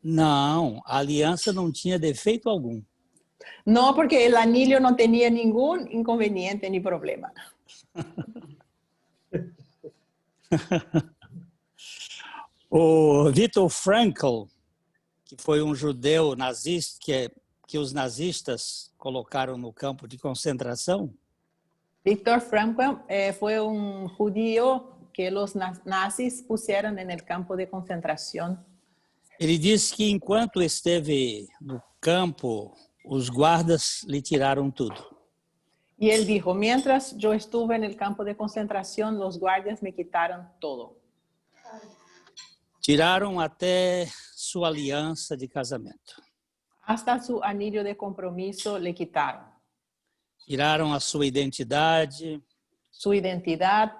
Não, a aliança não tinha defeito algum. No, porque el anillo no tenía ningún inconveniente ni problema. O Viktor Frankl, que foi um judeu nazista que os nazistas colocaram no campo de concentração, Viktor Frankl fue un judío que los nazis pusieron en el campo de concentración. ele disse que enquanto esteve no campo, os guardas lhe tiraram tudo. Y él dijo, mientras yo estuve en el campo de concentración, los guardias me quitaron todo. Tiraram até sua aliança de casamento. Hasta su anillo de compromiso le quitaron. Tiraram a sua identidade, Su identidad,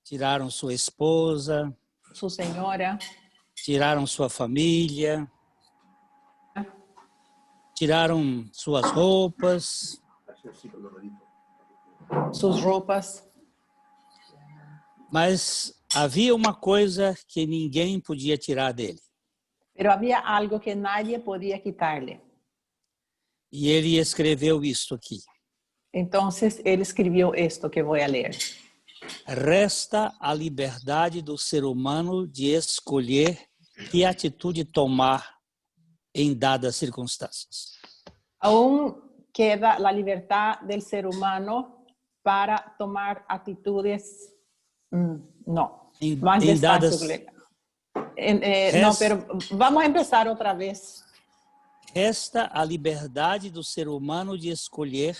tiraram sua esposa, su señora, tiraram sua família, tiraram suas roupas, sus ropas. mas havia uma coisa que ninguém podia tirar dele. Pero había algo que nadie podía quitarle. E ele escreveu isto aqui. Entonces él escribió esto que voy a leer. Resta a liberdade do ser humano de escolher que atitude tomar em dadas circunstâncias. Aún queda la libertad del ser humano para tomar actitudes, no, más Em despacio. dadas, No, pero vamos a empezar otra vez. resta a liberdade do ser humano de escolher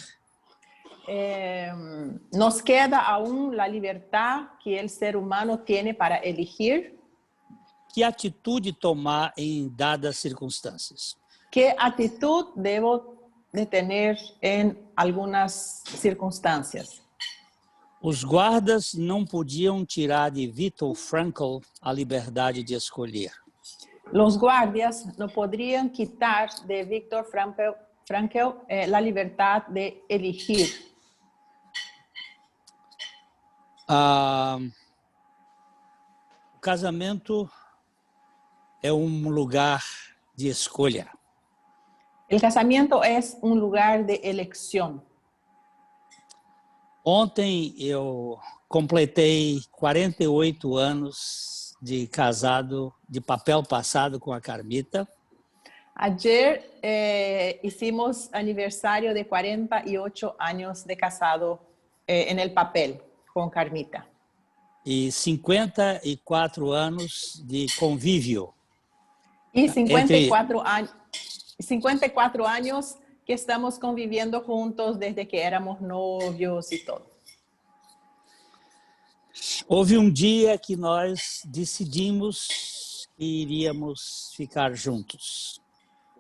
Nos queda aún la libertad que el ser humano tiene para elegir que atitude tomar em dadas circunstâncias. qué actitud debo de tener en algunas circunstancias. Os guardas não podiam tirar de Viktor Frankl a liberdade de escolher. Los guardias no podrían quitar de Viktor Frankl la libertad de elegir. O casamento é um lugar de escolha. El casamiento es un lugar de elección. Ontem eu completei 48 anos de casado, de papel passado com a Carmita. Ayer hicimos aniversario de 48 años de casado en el papel con Carmita. E 54 anos de convívio. Y 54 años que estamos conviviendo juntos desde que éramos novios y todo. Houve um dia que nós decidimos que iríamos ficar juntos.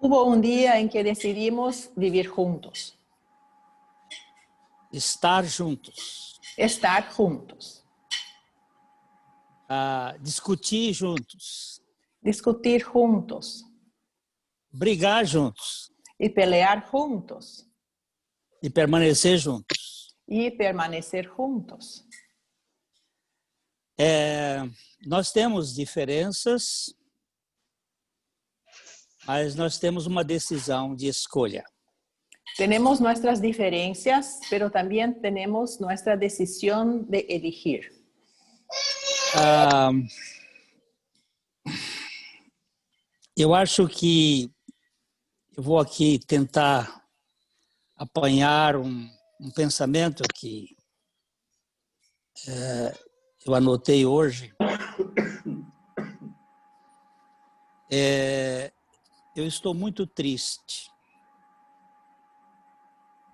Hubo un día en que decidimos vivir juntos. Estar juntos. Estar juntos. Discutir juntos. Discutir juntos. Brigar juntos. Y pelear juntos. E permanecer juntos. Y permanecer juntos. Nós temos diferenças, mas nós temos uma decisão de escolha. Tenemos nuestras diferencias, pero también tenemos nuestra decisión de elegir. Eu acho que eu vou aqui tentar apanhar um pensamento que eu anotei hoje. Eu estou muito triste.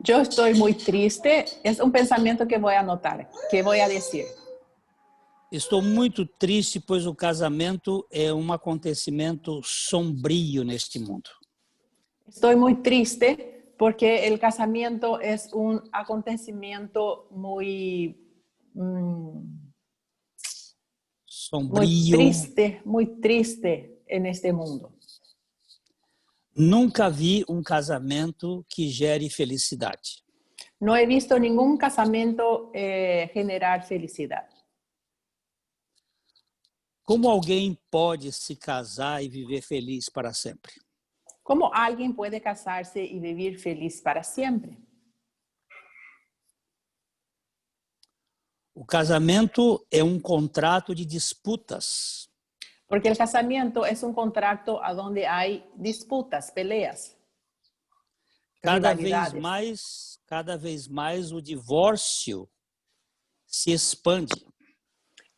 Yo estoy muy triste. Es un pensamiento que voy a anotar, que voy a decir. Estou muito triste, pois o casamento é um acontecimento sombrio neste mundo. Estoy muy triste porque el casamiento es un acontecimiento muy sombrio, muy triste en este mundo. Nunca vi um casamento que gere felicidade. No he visto ningún casamento generar felicidad. Como alguém pode se casar e viver feliz para sempre? ¿Cómo alguien puede casarse y vivir feliz para siempre? O casamento é um contrato de disputas. Porque el casamiento es un contrato a donde hay disputas, peleas, rivalidades. Cada vez mais o divórcio se expande.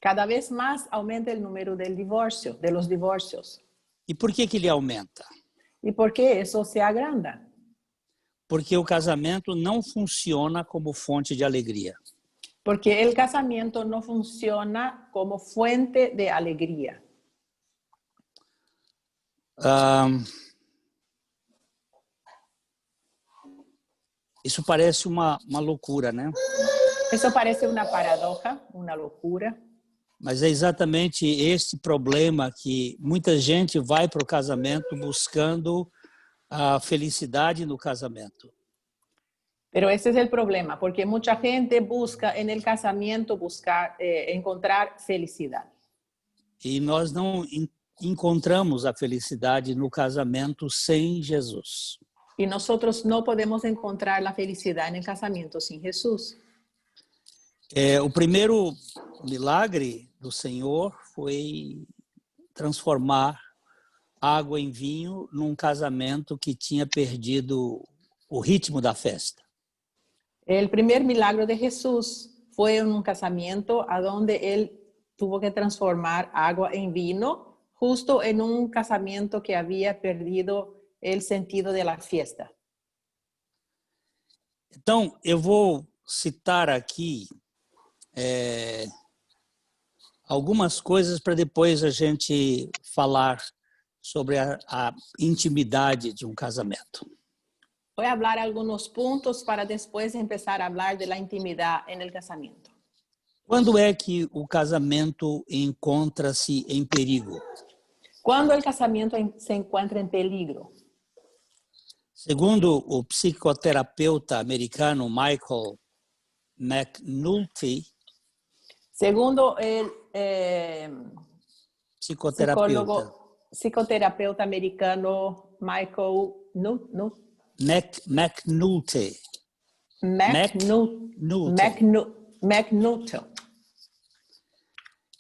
Cada vez más aumenta el número del divorcio, de los divorcios. E por que ele aumenta? ¿Y por qué eso se agranda? Porque o casamento não funciona como fonte de alegria. Porque el casamiento no funciona como fuente de alegría. Isso parece uma loucura, né? Eso parece una paradoja, una locura. Mas é exatamente este problema que muita gente vai para o casamento buscando a felicidade no casamento. Pero ese es el problema, porque mucha gente busca en el casamiento encontrar felicidad. E nós não encontramos a felicidade no casamento sem Jesus. Y nosotros no podemos encontrar la felicidad en el casamiento sin Jesús. O primeiro milagre do Senhor foi transformar água em vinho num casamento que tinha perdido o ritmo da festa. El primer milagro de Jesús fue en un casamiento a donde él tuvo que transformar agua en vino, justo en un casamiento que había perdido el sentido de la fiesta. Então, eu vou citar aqui algumas coisas para depois a gente falar sobre a intimidade de um casamento. Voy a hablar algunos puntos para después empezar a hablar de la intimidad en el casamiento. Quando é que o casamento encontra-se em perigo? Cuando el casamiento se encuentra en peligro. Segundo o psicoterapeuta americano Michael McNulty, segundo el psicoterapeuta americano Michael McNulty.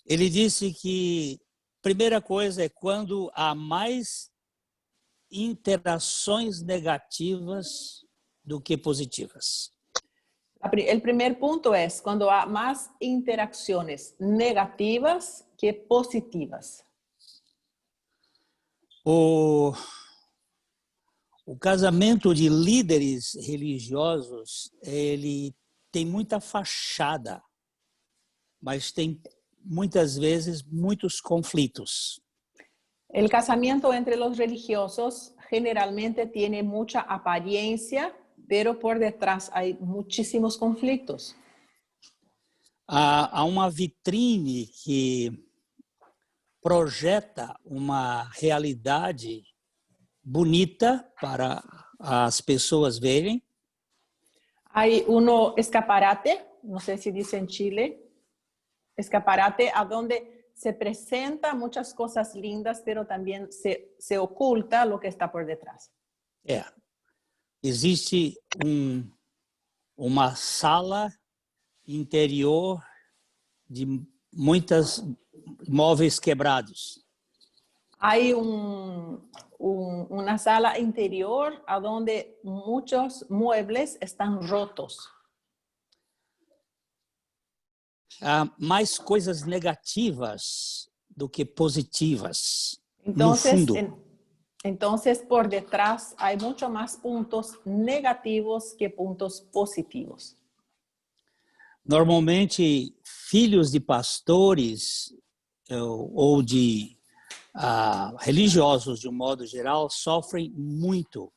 Ele disse que a primeira coisa é quando há mais interações negativas do que positivas. El primer punto es cuando hay más interacciones negativas que positivas. O casamento de líderes religiosos, ele tem muita fachada, mas tem muitas vezes muitos conflitos. El casamiento entre los religiosos generalmente tiene mucha apariencia, pero por detrás hay muchísimos conflictos. Há uma vitrine que projeta uma realidade bonita para as pessoas verem. Hay uno escaparate, no sé si dice en Chile, escaparate a donde se presenta muchas cosas lindas, pero también se oculta lo que está por detrás. Existe uma sala interior de muitos móveis quebrados. Hay una sala interior a donde muchos muebles están rotos. Há mais coisas negativas do que positivas, no fundo. Entonces, por detrás hay mucho más puntos negativos que puntos positivos. Normalmente, filhos de pastores ou de religiosos, de um modo geral, sofrem muito.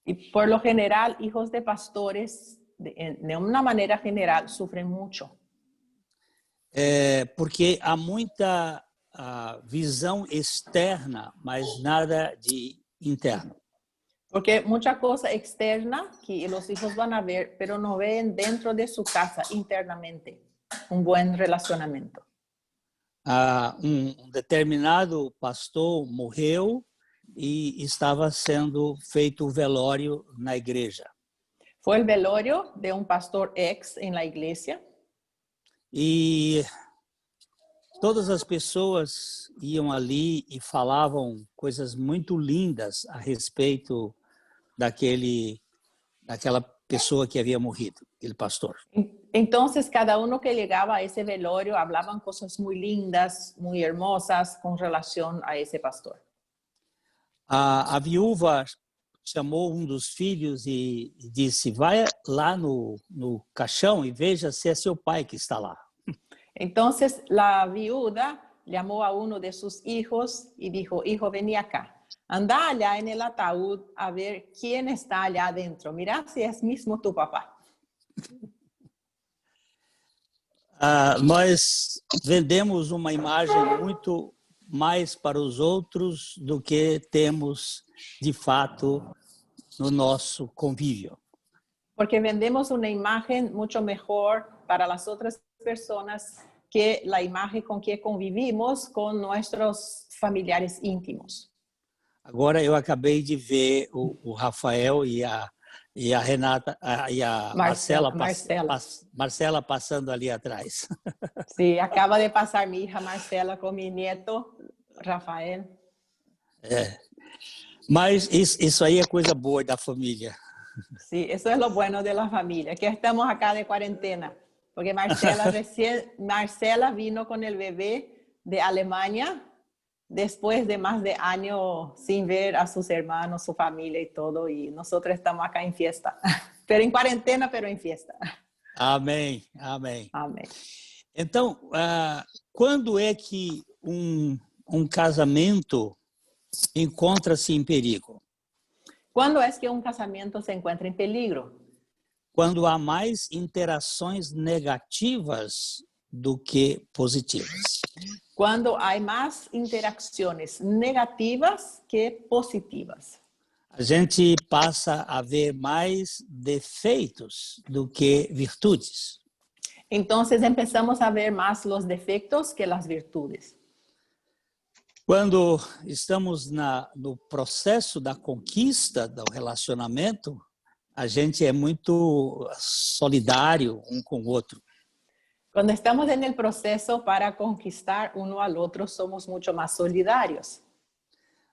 Y por lo general, hijos de pastores, de una manera general, sufren mucho. Porque há muita visão externa, mas nada de interno. Porque mucha cosa externa que los hijos van a ver, pero no ven dentro de su casa internamente un buen relacionamiento. um determinado pastor morreu e estava sendo feito o velório na igreja. Fue el velorio de un pastor ex en la iglesia. E todas as pessoas iam ali e falavam coisas muito lindas a respeito daquela pessoa que havia morrido, aquele pastor. Entonces, cada uno que llegaba a ese velorio hablaban cosas muy lindas, muy hermosas con relación a ese pastor. A viúva chamou um dos filhos e disse: vai lá no caixão e veja se é seu pai que está lá. Entonces, la viuda llamó a uno de sus hijos y dijo: hijo, vení acá. Anda allá en el ataúd a ver quién está allá adentro. Mira si es mismo tu papá. Nós vendemos uma imagem muito mais para os outros do que temos, de fato, no nosso convívio. Porque vendemos una imagen mucho mejor para las otras personas que la imagen con que convivimos con nuestros familiares íntimos. Agora eu acabei de ver o Rafael e a Renata e a Marcela passando ali atrás. Sí, acaba de pasar mi hija Marcela con mi nieto Rafael. Mas isso aí é coisa boa da família. Sí, eso es lo bueno de la familia, que estamos acá de cuarentena, porque Marcela vino con el bebé de Alemania después de más de años sin ver a sus hermanos, su familia y todo, y nosotros estamos acá en fiesta, pero en cuarentena, pero en fiesta. Amém, amém. Amém. Então, quando é que casamento encontra-se em perigo? ¿Cuándo es que un casamiento se encuentra en peligro? Quando há mais interações negativas do que positivas. Cuando hay más interacciones negativas que positivas. A gente passa a ver mais defeitos do que virtudes. Entonces empezamos a ver más los defectos que las virtudes. Quando estamos no processo da conquista do relacionamento, a gente é muito solidário um com o outro. Cuando estamos en el proceso para conquistar uno al otro, somos mucho más solidarios.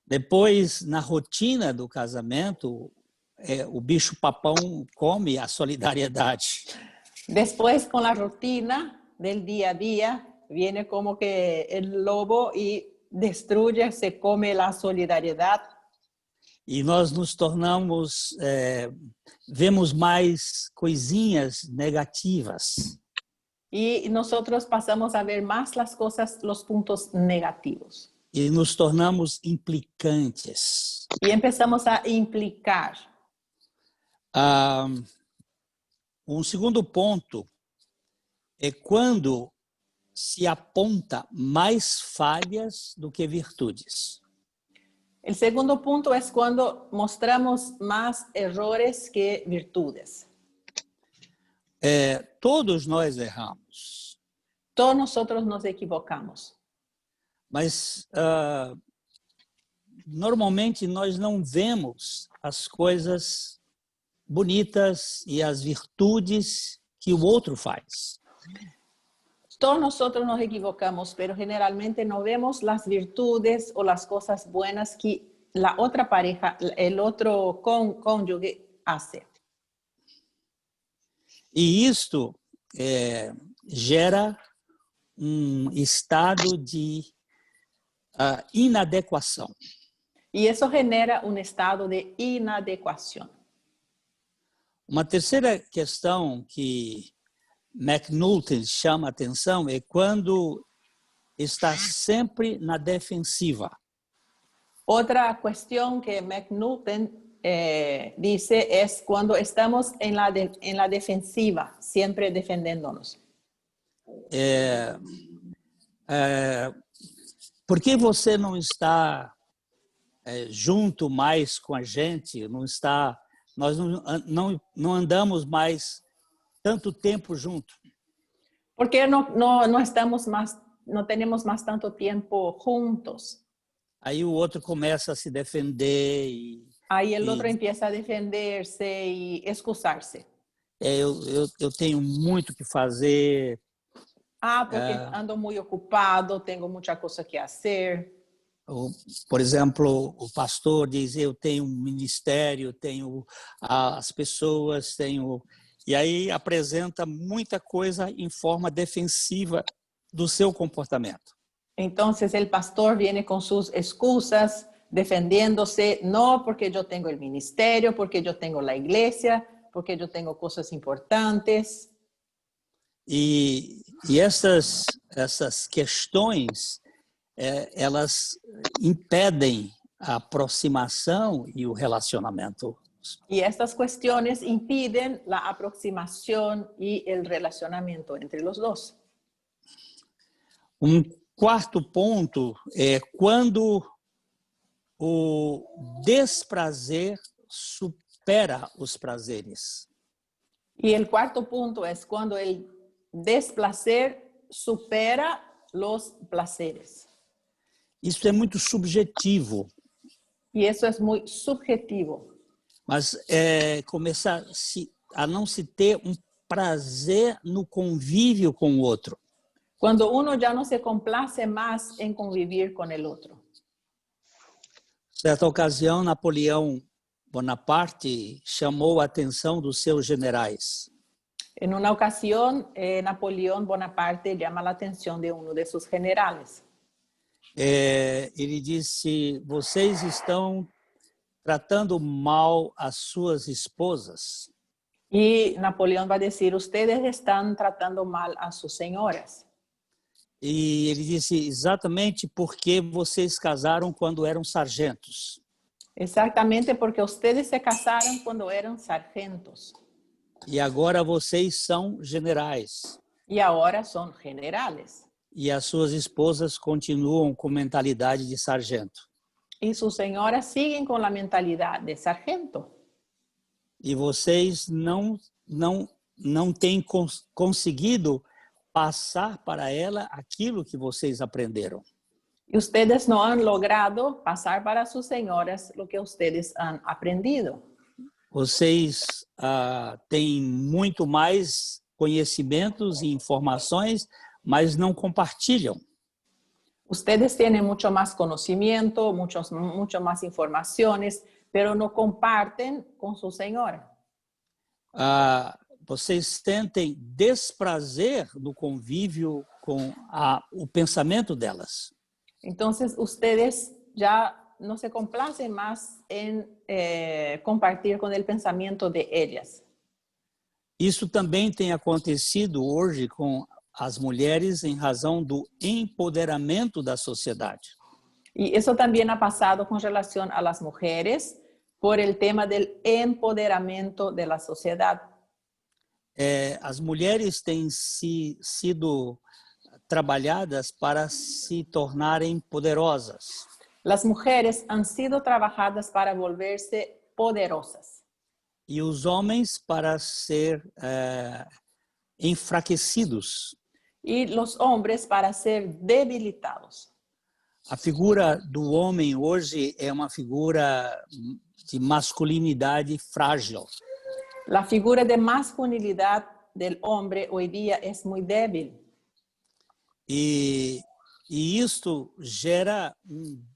Depois, na rotina do casamento, o bicho-papão come a solidariedade. Después, con la rutina del día a día, viene como que el lobo y destruye, se come la solidaridad. E nós nos tornamos, vemos mais coisinhas negativas. Y nosotros pasamos a ver más las cosas, los puntos negativos. E nos tornamos implicantes. Y empezamos a implicar. Segundo ponto é quando se aponta mais falhas do que virtudes. El segundo punto es cuando mostramos más errores que virtudes. Todos nós erramos. Todos nosotros nos equivocamos. Mas normalmente nós não vemos as coisas bonitas e as virtudes que o outro faz. Todos nosotros nos equivocamos, pero generalmente no vemos las virtudes o las cosas buenas que la otra pareja, el otro cónyuge hace. E isto gera estado de inadequação. Y eso genera un estado de inadecuación. Uma terceira questão que McNulty chama a atenção é quando está sempre na defensiva. Otra cuestión que McNulty dice es cuando estamos en la defensiva, siempre defendiéndonos. Por que você não está junto mais com a gente? Nós não andamos mais tanto tempo junto. ¿Por qué no estamos más no tenemos más tanto tiempo juntos. Aí o outro começa a se defender Ahí el e otro empieza a defenderse y excusarse. eu tenho muito o que fazer. Ah, porque ando muy ocupado, tengo mucha cosa que hacer. Por exemplo, o pastor diz, eu tenho um ministério, tenho as pessoas, tenho... E aí apresenta muita coisa em forma defensiva do seu comportamento. Entonces el pastor viene con sus excusas, defendiéndose, no porque yo tengo el ministerio, porque yo tengo la iglesia, porque yo tengo cosas importantes. E essas questões, elas impedem a aproximação e o relacionamento. Y estas cuestiones impiden la aproximación y el relacionamiento entre los dos. Um quarto ponto é quando o desprazer supera os prazeres. Y el cuarto punto es cuando el desplacer supera los placeres. Isso é muito subjetivo, Y eso es muy subjetivo. mas começar a não se ter um prazer no convívio com o outro. Cuando uno ya no se complace más en convivir con el otro. Certa ocasião, Napoleão Bonaparte chamou a atenção dos seus generais. En una ocasión, Napoleón Bonaparte llama la atención de uno de sus generales. Ele disse, vocês estão tratando mal as suas esposas. Y Napoleón va a decir, ustedes están tratando mal a sus señoras. E ele disse, exatamente porque vocês casaram quando eram sargentos. Exactamente porque ustedes se casaron cuando eran sargentos. E agora vocês são generais. Y ahora son generales. E as suas esposas continuam com mentalidade de sargento. Y sus señoras siguen con la mentalidad de sargento. E vocês não têm conseguido passar para ela aquilo que vocês aprenderam. Y ustedes no han logrado pasar para sus señoras lo que ustedes han aprendido. Vocês têm muito mais conhecimentos e informações, mas não compartilham. Ustedes tienen mucho más conocimiento, mucho más informaciones, pero no comparten con su señora. Vocês sentem desprazer no convívio com o pensamento delas. Entonces, ustedes ya no se complacen más en compartir con el pensamiento de ellas. Isso também tem acontecido hoje com as mulheres em razão do empoderamento da sociedade. Y eso también ha pasado con relación a las mujeres por el tema del empoderamiento de la sociedad. As mulheres têm sido trabalhadas para se tornarem poderosas. Las mujeres han sido trabajadas para volverse poderosas. E os homens para ser enfraquecidos. Y los hombres para ser debilitados. A figura do homem hoje é uma figura de masculinidade frágil. La figura de masculinidad del hombre hoy día es muy débil. E isto gera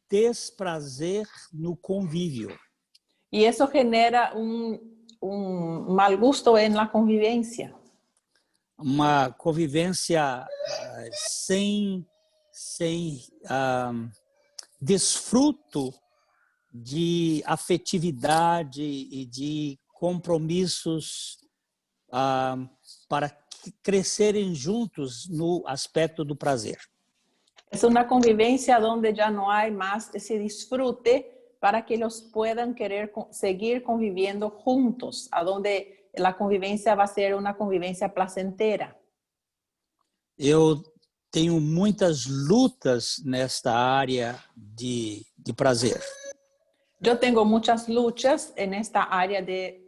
desprazer no convívio. Y eso genera un mal gusto en la convivencia. Uma convivência sem desfruto de afetividade e de compromissos para crescerem juntos no aspecto do prazer. Es una convivencia donde ya no hay más ese disfrute para que ellos puedan querer seguir conviviendo juntos, a donde la convivencia va a ser una convivencia placentera. Eu tenho muitas lutas nesta área de prazer. Yo tengo muchas luchas en esta área de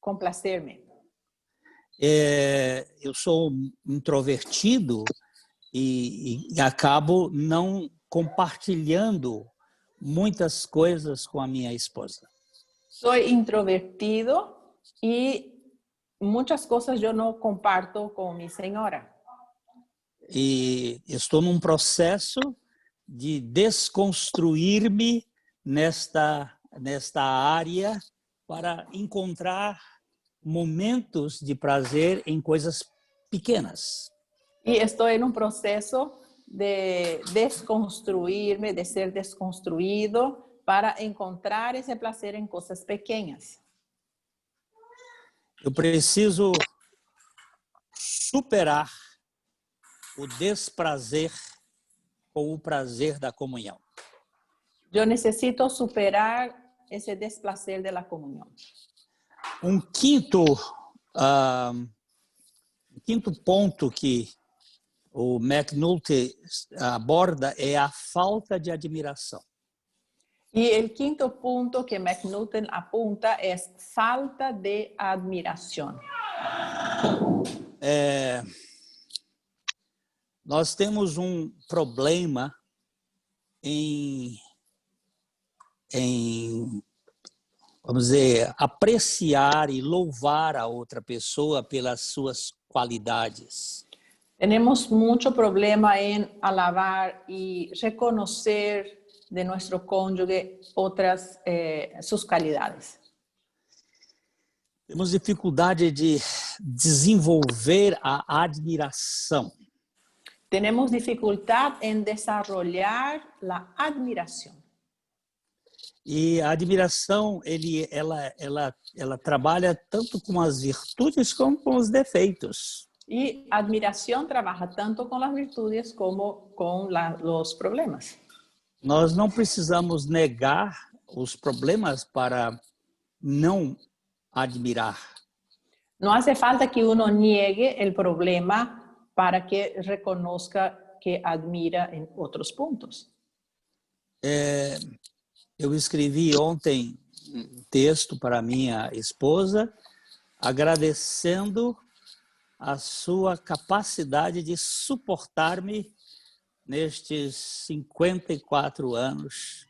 complacerme. Eu sou introvertido e acabo não compartilhando muitas coisas com a minha esposa. Soy introvertido y muchas cosas yo no comparto con mi señora. E estou num processo de desconstruir-me nesta área para encontrar momentos de prazer em coisas pequenas. Y estoy en un proceso de desconstruirme, de ser desconstruido para encontrar ese placer en cosas pequeñas. Eu preciso superar o desprazer com o prazer da comunhão. Yo necesito superar ese desplacer de la comunión. Um quinto ponto que o McNulty aborda é a falta de admiração. Y el quinto punto que McNulty apunta es falta de admiración. Nós temos um problema em vamos dizer, apreciar e louvar a outra pessoa pelas suas qualidades. Tenemos mucho problema en alabar y reconocer de nuestro cónyuge otras sus calidades. Temos dificuldade de desenvolver a admiração. Tenemos dificultad en desarrollar la admiración. E a admiração, ela trabalha tanto com as virtudes como com os defeitos. Y admiración trabaja tanto con las virtudes como con los problemas. Nós não precisamos negar os problemas para não admirar. No hace falta que uno niegue el problema para que reconozca que admira en otros puntos. Eu escrevi ontem um texto para minha esposa, agradecendo a sua capacidade de suportar-me nestes 54 anos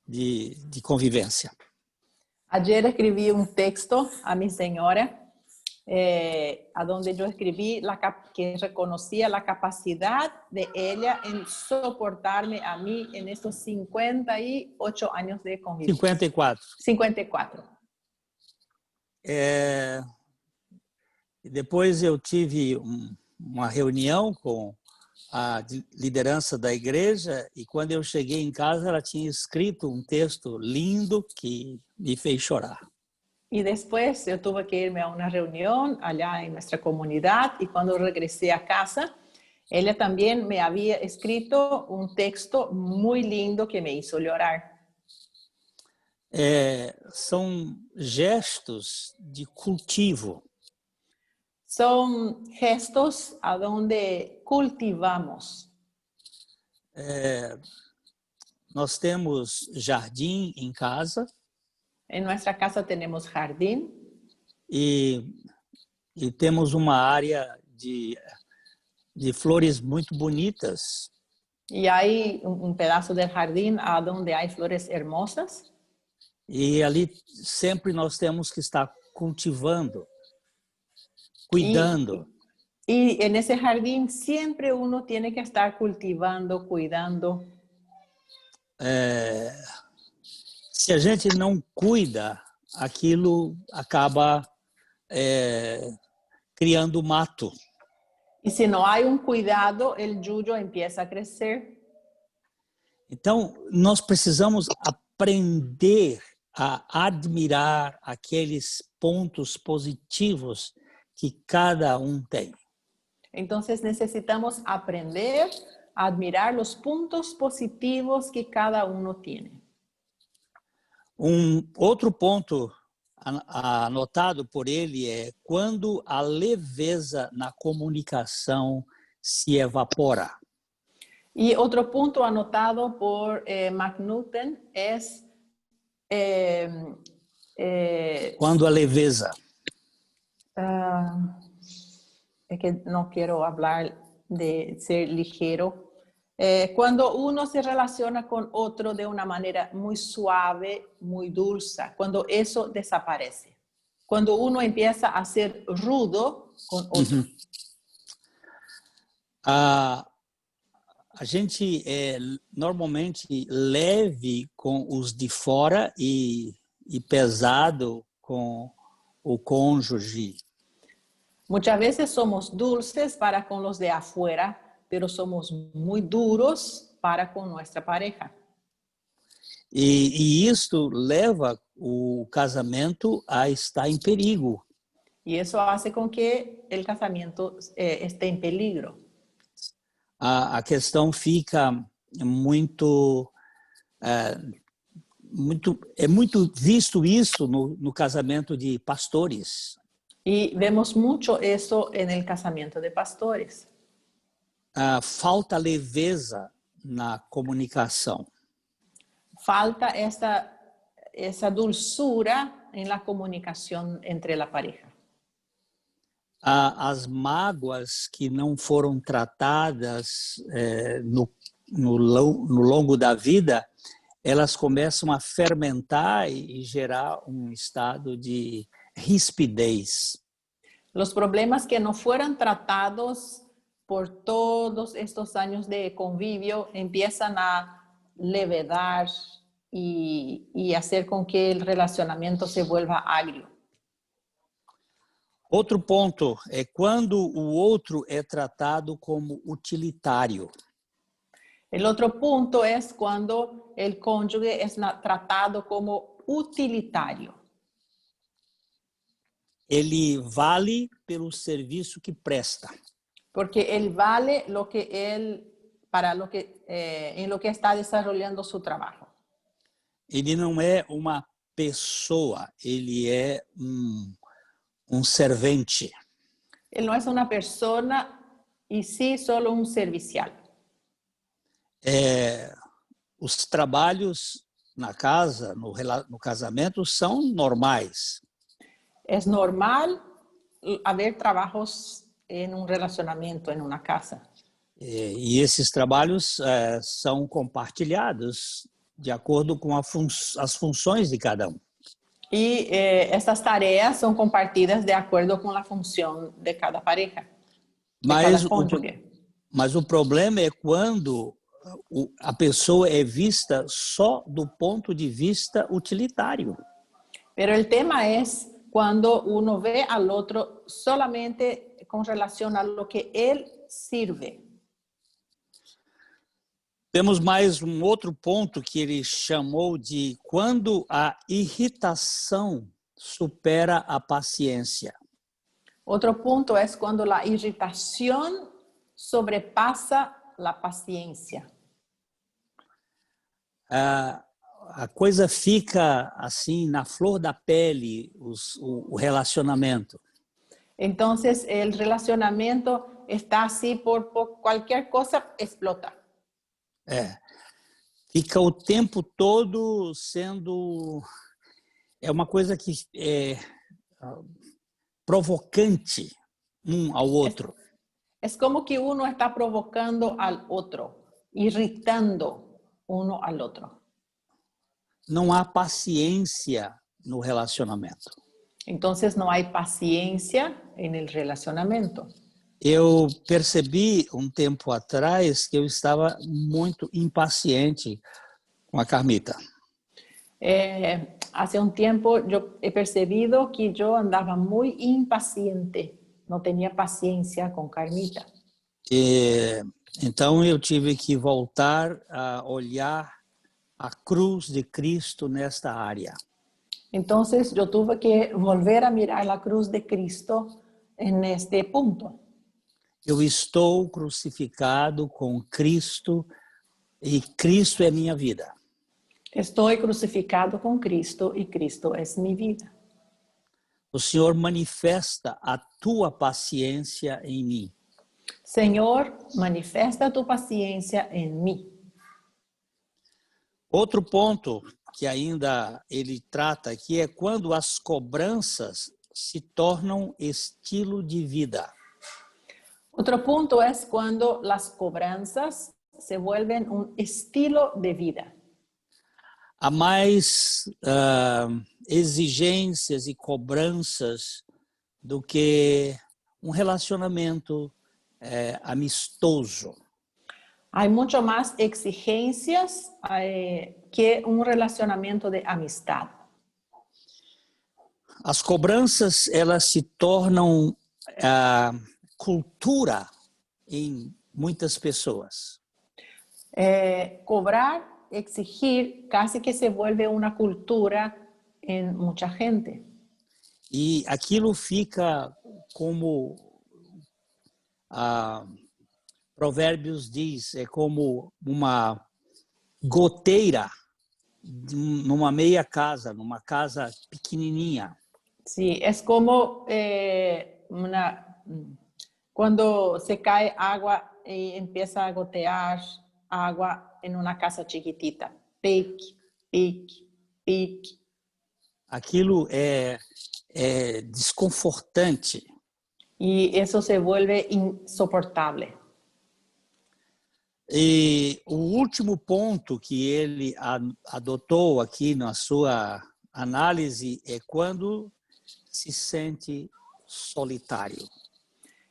de convivência. Ayer escribí un texto a mi señora, a donde yo escribí que reconocía la capacidad de ella en soportarme a mí en estos 58 años de convivencia. 54. 54. Depois eu tive uma reunião com a liderança da igreja e quando eu cheguei em casa ela tinha escrito um texto lindo que me fez chorar. Y después yo tuve que irme a una reunión allá en nuestra comunidad y cuando regresé a casa, ella también me había escrito un texto muy lindo que me hizo llorar. São gestos de cultivo. Son gestos a donde cultivamos. Nós temos jardim em casa. En nuestra casa tenemos jardín. E temos uma área de flores muito bonitas. Y hay un pedazo del jardín a donde hay flores hermosas. E ali sempre nós temos que estar cultivando, cuidando. Y en ese jardín siempre uno tiene que estar cultivando, cuidando. Se a gente não cuida, aquilo acaba criando mato. Y si no hay un cuidado, el yuyo empieza a crecer. Então, nós precisamos aprender a admirar aqueles pontos positivos que cada tem. Entonces necesitamos aprender a admirar los puntos positivos que cada uno tiene. Outro ponto anotado por ele é quando a leveza na comunicação se evapora. Y otro punto anotado por McNulty es quando a leveza. Es que no quiero hablar de ser ligero. Cuando uno se relaciona con otro de una manera muy suave, muy dulce, cuando eso desaparece. Cuando uno empieza a ser rudo con otro. A gente é normalmente leve com os de fora e pesado com o cônjuge. Muchas veces somos dulces para con los de afuera, pero somos muy duros para con nuestra pareja. E isto leva o casamento a estar em perigo. Y eso hace con que el casamiento esté en peligro. A questão fica muito visto isso no casamento de pastores. Y vemos mucho eso en el casamiento de pastores. Falta leveza na comunicação. Falta esa dulzura en la comunicación entre la pareja. As mágoas que não foram tratadas no longo da vida, elas começam a fermentar e gerar um estado de rispidez. Los problemas que no fueron tratados por todos estos años de convivio empiezan a levedar y hacer con que el relacionamiento se vuelva agrio. Outro ponto é quando o outro é tratado como utilitário. El otro punto es cuando el cónyuge es tratado como utilitario. Ele vale pelo serviço que presta. Porque él vale lo que él, en lo que está desarrollando su trabajo. Ele não é uma pessoa, ele é um servente. Él no es una persona y sí solo un servicial. Os trabalhos na casa, no casamento, são normais. Es normal haber trabajos en un relacionamiento, en una casa. E esses trabalhos são compartilhados de acordo com as funções de cada um. Y estas tareas son compartidas de acuerdo con la función de cada pareja, de cada cónyuge. Mas o problema é quando a pessoa é vista só do ponto de vista utilitário. Pero el tema es cuando uno ve al otro solamente con relación a lo que él sirve. Temos mais um outro ponto que ele chamou de quando a irritação supera a paciência. Otro punto es cuando la irritación sobrepasa la paciencia. A coisa fica assim na flor da pele, o relacionamento. Entonces el relacionamiento está así por cualquier cosa explota. Fica o tempo todo sendo... É uma coisa que é provocante um ao outro. Es como que uno está provocando al otro, irritando uno al otro. Não há paciência no relacionamento. Entonces no hay paciencia en el relacionamiento. Eu percebi tempo atrás que eu estava muito impaciente com a Carmita. Hace un tiempo yo he percibido que yo andaba muy impaciente, no tenía paciencia con Carmita. Então eu tive que voltar a olhar a cruz de Cristo nesta área. Entonces yo tuve que volver a mirar la cruz de Cristo en este punto. Eu estou crucificado com Cristo e Cristo é minha vida. Estoy crucificado con Cristo y Cristo es mi vida. O Senhor manifesta a tua paciência em mim. Señor, manifiesta tu paciencia en mí. Outro ponto que ainda ele trata aqui é quando as cobranças se tornam estilo de vida. Otro punto es cuando las cobranzas se vuelven un estilo de vida. Há mais exigências e cobranças do que um relacionamento amistoso. Hay mucho más exigencias que un relacionamiento de amistad. As cobranças, elas se tornam cultura em muitas pessoas. Cobrar, exigir, casi que se vuelve una cultura en mucha gente. E aquilo fica como Provérbios diz, é como uma goteira numa meia casa, numa casa pequenininha. Sí, es como cuando se cae agua y empieza a gotear agua en una casa chiquitita. Pic, pic, pic. Aquilo é desconfortante. Y eso se vuelve insoportable. E o último ponto que ele adotou aqui na sua análise é quando se sente solitário.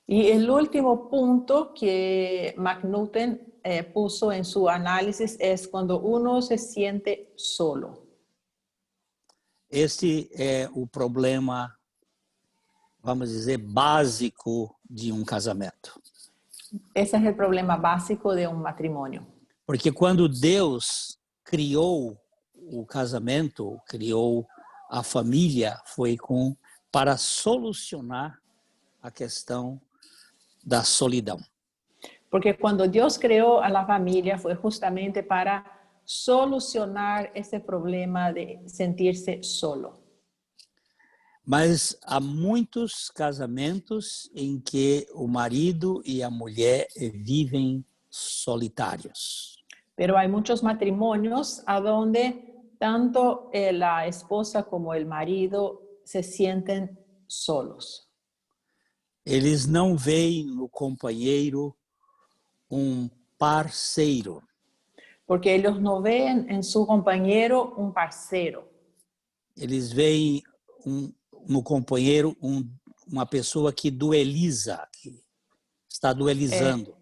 Y el último punto que McNaughton puso en su análisis es cuando uno se siente solo. Este é o problema, vamos dizer, básico de um casamento. Ese es el problema básico de un matrimonio. Porque quando Deus criou o casamento, criou a família, foi para solucionar a questão da solidão. Porque cuando Dios creó a la familia fue justamente para solucionar ese problema de sentirse solo. Mas há muitos casamentos em que o marido e a mulher vivem solitários. Pero hay muchos matrimonios a donde tanto la esposa como el marido se sienten solos. Eles não veem no companheiro parceiro. Porque ellos no ven en su compañero un parcero. Eles veem no companheiro uma pessoa que dueliza, que está duelizando.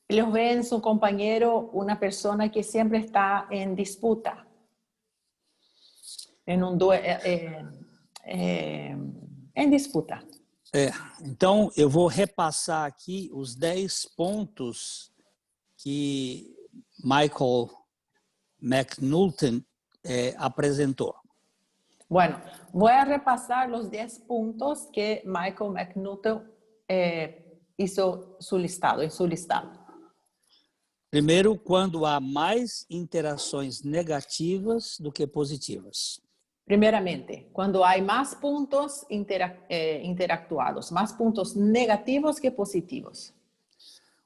Ellos ven en su compañero una persona que siempre está en disputa, en disputa. Então, eu vou repassar aqui os 10 pontos que Michael McNaughton apresentou. Bueno, voy a repasar los 10 puntos que Michael McNaughton hizo en su listado. Primeiro, quando há mais interações negativas do que positivas. Primeramente, cuando hay más puntos interactuados, más puntos negativos que positivos.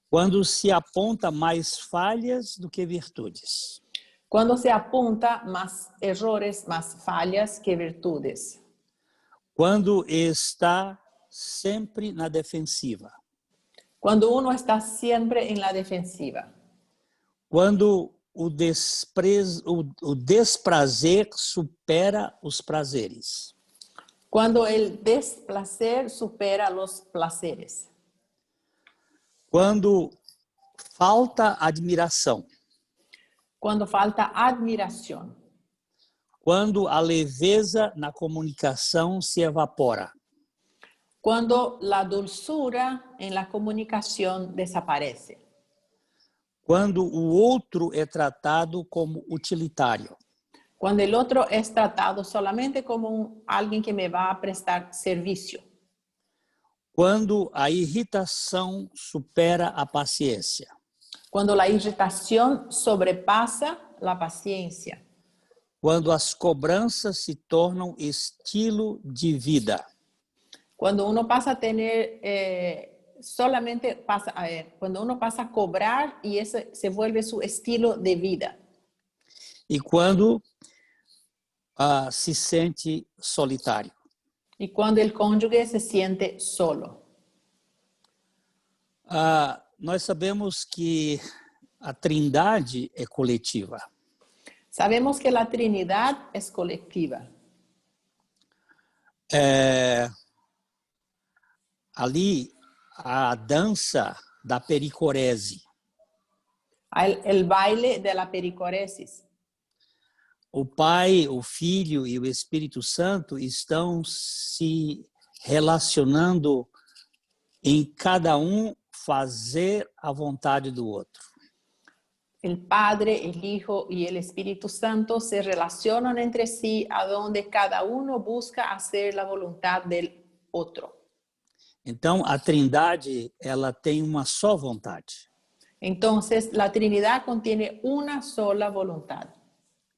Quando se aponta mais falhas do que virtudes. Cuando se apunta más errores, más fallas que virtudes. Quando está sempre na defensiva. Cuando uno está siempre en la defensiva. Quando o desprazer supera os prazeres. Cuando el desplacer supera los placeres. Quando falta admiração. Cuando falta admiración. Quando a leveza na comunicação se evapora. Cuando la dulzura en la comunicación desaparece. Quando o outro é tratado como utilitário. Cuando el otro es tratado solamente como alguien que me va a prestar servicio. Quando a irritação supera a paciência. Cuando la irritación sobrepasa la paciencia. Quando as cobranças se tornam estilo de vida. Cuando uno pasa a tener, cuando uno pasa a cobrar y ese se vuelve su estilo de vida. E quando se sente solitário. Y cuando el cónyuge se siente solo. Nós sabemos que a Trindade é coletiva. Sabemos que a Trinidad es colectiva. Ali, a dança da pericorese. El baile de la pericoresis. O Pai, o Filho e o Espírito Santo estão se relacionando em cada um fazer a vontade do outro. El Padre, el Hijo y el Espíritu Santo se relacionan entre sí, a donde cada uno busca hacer la voluntad del otro. Então, a Trindade, ela tem uma só vontade. Entonces, la Trinidad contiene una sola voluntad.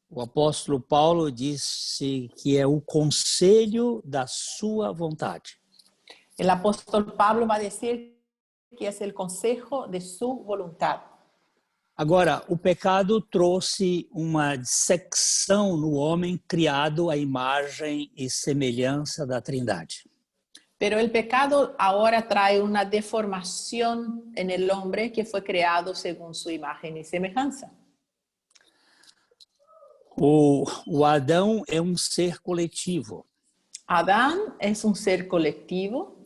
O apóstolo Paulo disse que é o conselho da sua vontade. El apóstol Pablo va a decir que es el consejo de su voluntad. Agora, o pecado trouxe uma dissecção no homem criado à imagem e semelhança da Trindade. Pero el pecado ahora trae una deformación en el hombre que fue creado según su imagen y semejanza. O Adão é um ser coletivo. Adán es un ser colectivo.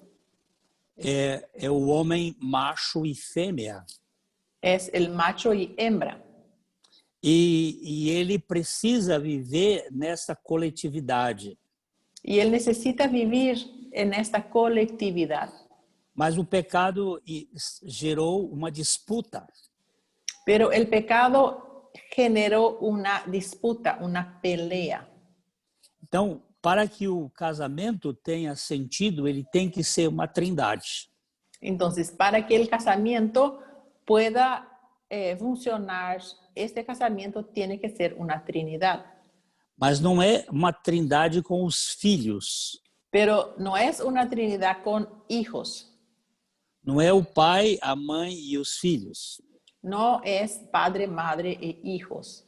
É o homem macho e fêmea. Es el macho y hembra. E ele precisa viver nessa coletividade. Y él necesita vivir en esta colectividad. Mas o pecado gerou uma disputa. Pero el pecado generó una disputa, una pelea. Então, para que o casamento tenha sentido, ele tem que ser uma trindade. Entonces, para que el casamiento pueda funcionar, este casamiento tiene que ser una trinidad. Mas não é uma trindade com os filhos. Pero no es una trinidad con hijos. Não é o pai, a mãe e os filhos. No es padre, madre e hijos.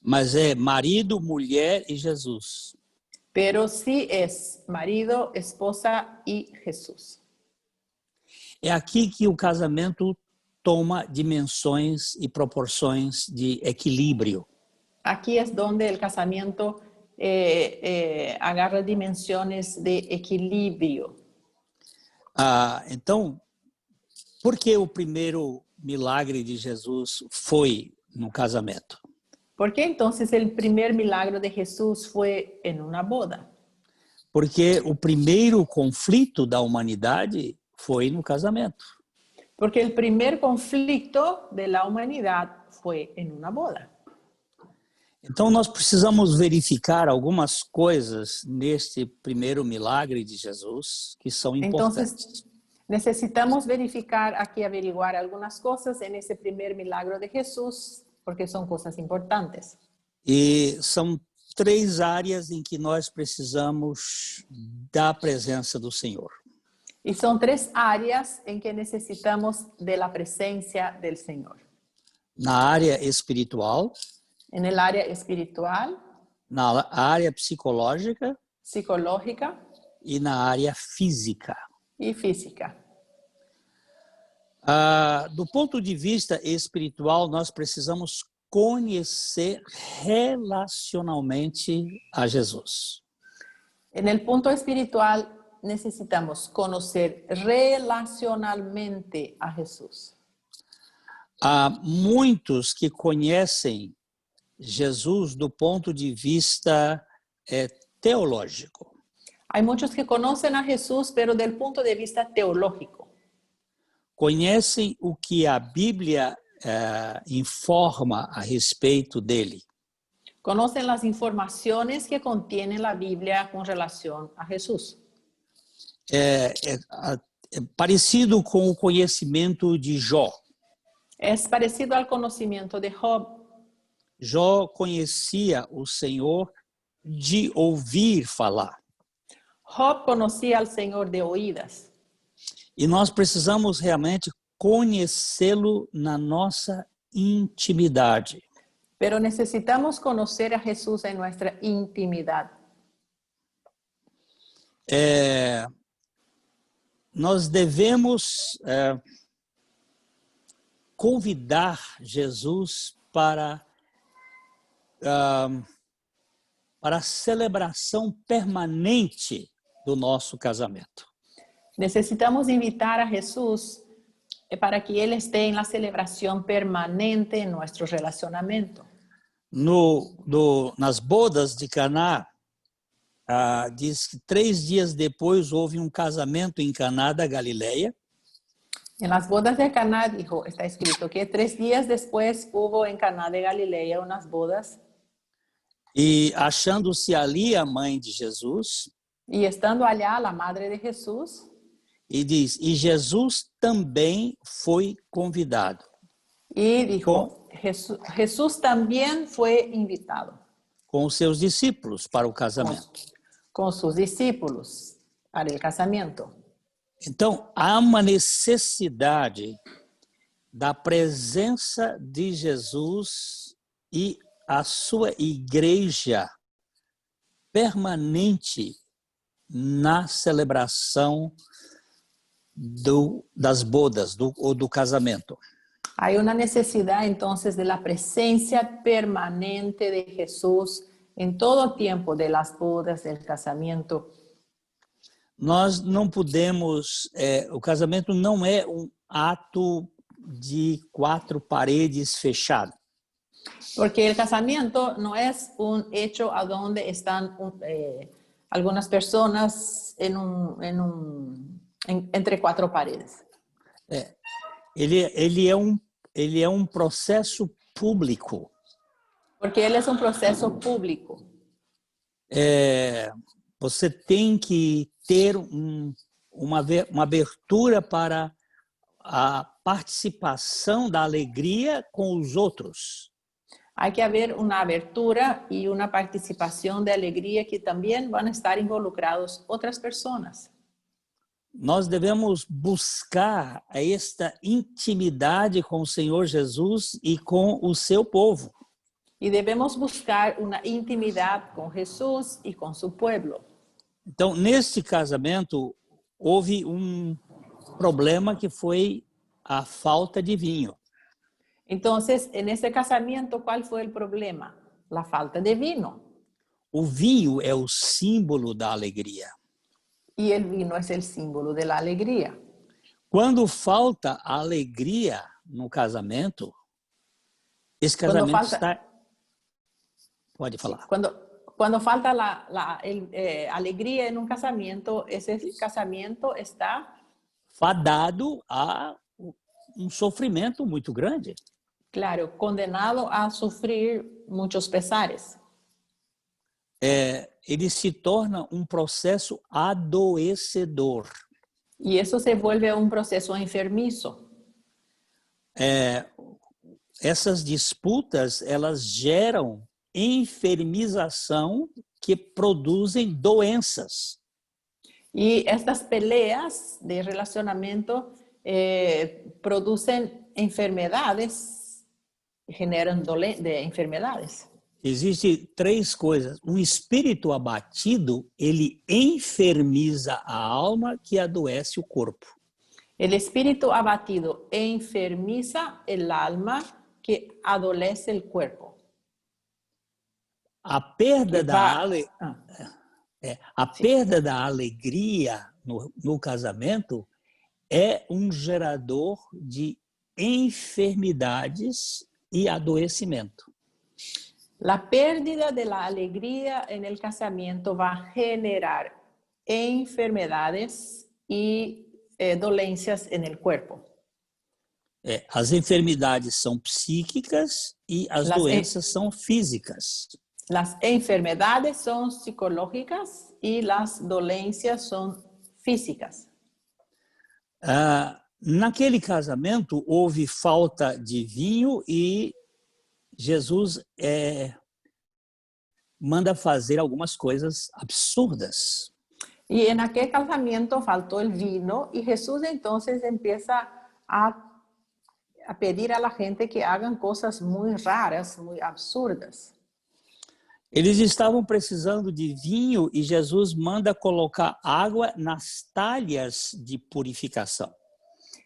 Mas é marido, mulher e Jesus. Pero sí es marido, esposa y Jesús. É aqui que o casamento toma dimensões e proporções de equilíbrio. Aquí es donde el casamiento agarra dimensiones de equilibrio. Então, por que o primeiro milagre de Jesus foi no casamento? ¿Por qué entonces el primer milagro de Jesús fue en una boda? Porque o primeiro conflito da humanidade foi no casamento. Porque el primer conflicto de la humanidad fue en una boda. Então, nós precisamos verificar algumas coisas neste primeiro milagre de Jesus que são importantes. Entonces, necesitamos verificar aquí, averiguar algunas cosas en ese primer milagro de Jesús, porque son cosas importantes. E são 3 áreas em que nós precisamos da presença do Senhor. Y son 3 áreas en que necesitamos de la presencia del Señor. Na área espiritual, En el área espiritual, na área psicológica psicológica e na área física. y física. Do ponto de vista espiritual, nós precisamos conhecer relacionalmente a Jesus. En el punto espiritual, necesitamos conocer relacionalmente a Jesús. Há muitos que conhecem Jesus do ponto de vista teológico. Hay muchos que conocen a Jesús, pero del punto de vista teológico. Conhecem o que a Bíblia informa a respeito dele. Conocen las informaciones que contiene la Biblia con relación a Jesús. É parecido com o conhecimento de Jó. Es parecido al conocimiento de Job. Jó conhecia o Senhor de ouvir falar. Job conocía al Señor de oídas. E nós precisamos realmente conhecê-lo na nossa intimidade. Pero necesitamos conocer a Jesús en nuestra intimidad. Nós devemos convidar Jesus para a celebração permanente do nosso casamento. Necesitamos invitar a Jesús para que Él esté en la celebración permanente en nuestro relacionamiento. Nas bodas de Caná, diz que 3 dias depois houve um casamento em Caná da Galileia. En las bodas de Caná, está escrito que 3 días después hubo en Caná de Galilea unas bodas. E achando-se ali a mãe de Jesus. Y estando allá la madre de Jesús. E diz, e Jesus também foi convidado. Y dijo, Jesús también fue invitado. Com os seus discípulos para o casamento. Com sus discípulos para el casamiento. Então, há uma necessidade da presença de Jesus e a sua igreja permanente na celebração das bodas ou do casamento. Hay una necesidad entonces de la presencia permanente de Jesús en todo tiempo de las bodas, del casamiento. Nós não podemos, o casamento não é um ato de 4 paredes fechado. Porque el casamiento no es un hecho a donde están algunas personas entre 4 paredes. Ele é um processo público. Porque ele é um processo público. Você tem que ter uma abertura para a participação da alegria com os outros. Hay que haber una abertura y una participación de alegría que también van a estar involucrados otras personas. Nós devemos buscar esta intimidade com o Senhor Jesus e com o seu povo. Y debemos buscar una intimidad con Jesús y con su pueblo. Então, neste casamento, houve um problema que foi a falta de vinho. Entonces, en ese casamiento, ¿cuál fue el problema? La falta de vino. O vinho é o símbolo da alegria. Y el vino es el símbolo de la alegría. Quando falta a alegria no casamento, esse casamento está... Pode falar. Sí, cuando falta la alegría en un casamiento, ese casamiento está... fadado a um sofrimento muito grande. Claro, condenado a sufrir muchos pesares. Ele se torna um processo adoecedor. Y eso se vuelve un proceso enfermizo. Essas disputas, elas geram enfermização que produzem doenças. Y estas peleas de relacionamiento producen enfermedades, generan enfermedades. Existem 3 coisas. Um espírito abatido, ele enfermiza a alma que adoece o corpo. El espíritu abatido enfermiza el alma que adolece el cuerpo. A perda da alegria no casamento é um gerador de enfermidades e adoecimento. La pérdida de la alegría en el casamiento va a generar enfermedades y dolencias en el cuerpo. As enfermidades são psíquicas e as doenças são físicas. Las enfermedades son psicológicas y las dolencias son físicas. Naquele casamento houve falta de vinho e Jesus manda fazer algumas coisas absurdas. Y en aquel casamiento faltó el vino y Jesús entonces empieza a pedir a la gente que hagan cosas muy raras, muy absurdas. Eles estavam precisando de vinho e Jesus manda colocar água nas talhas de purificação.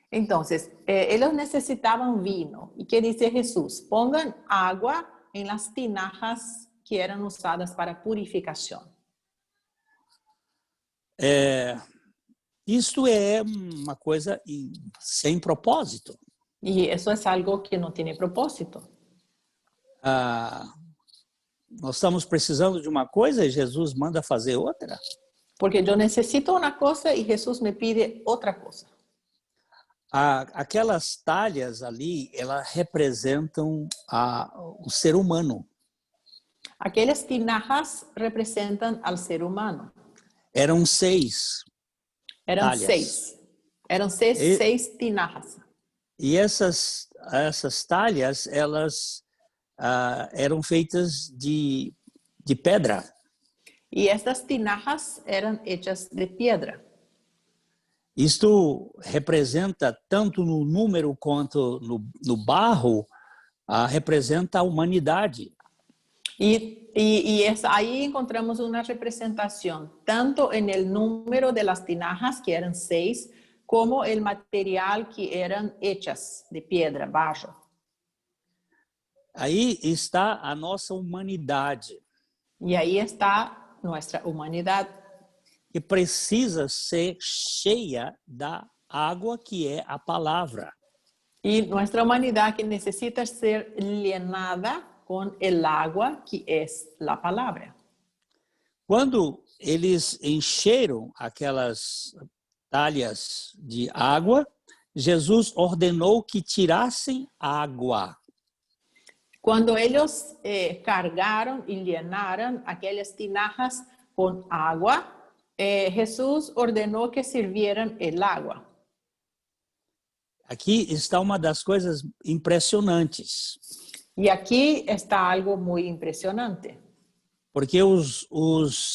Entonces, ellos necesitaban vino. ¿Y qué dice Jesús? Pongan agua en las tinajas que eran usadas para purificación. Isto é uma coisa sem propósito. Y eso es algo que no tiene propósito. Nós estamos precisando de uma coisa e Jesus manda fazer outra. Porque yo necesito una cosa y Jesús me pide otra cosa. Aquelas talhas ali, elas representam o ser humano. Aquellas tinajas representan al ser humano. Eram 6 Eran talhas. 6. Eran seis tinajas. E essas talhas, elas eram feitas de pedra. Y estas tinajas eran hechas de piedra. Isto representa, tanto no número quanto no barro, representa a humanidade. Y ahí encontramos una representación, tanto en el número de las tinajas, que eran 6, como el material que eran hechas de piedra, barro. Aí está a nossa humanidade. Y ahí está nuestra humanidad. Que precisa ser cheia da água que é a palavra. Y nuestra humanidad que necesita ser llenada con el agua que es la palabra. Quando eles encheram aquelas talhas de água, Jesus ordenou que tirassem água. Cuando ellos cargaron y llenaron aquellas tinajas con agua, Jesús ordenó que sirvieran el agua. Aqui está uma das coisas impressionantes. Y aquí está algo muy impresionante. Porque os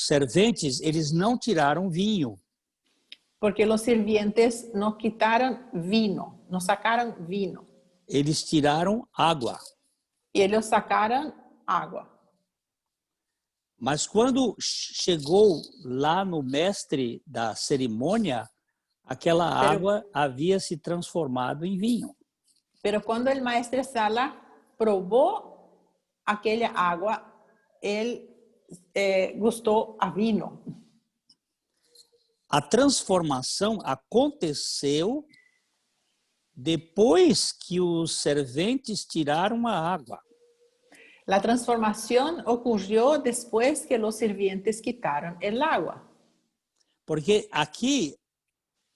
serventes, eles não tiraram vinho. Porque los sirvientes no quitaron vino, no sacaron vino. Eles tiraram água. Y ellos sacaron agua. Mas quando chegou lá no mestre da cerimônia, aquela água havia se transformado em vinho. Pero cuando el maestro Sala probó aquella agua, él gustó a vino. A transformação aconteceu depois que os serventes tiraram a água. La transformación ocurrió después que los sirvientes quitaron el agua. Porque aqui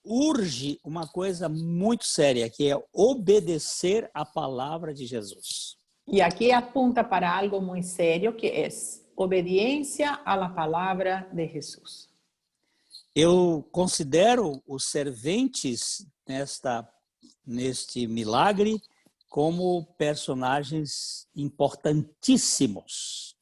urge uma coisa muito séria, que é obedecer a palavra de Jesus. Y aquí apunta para algo muy serio, que es obediencia a la palabra de Jesús. Eu considero os serventes neste milagre como personagens importantíssimos.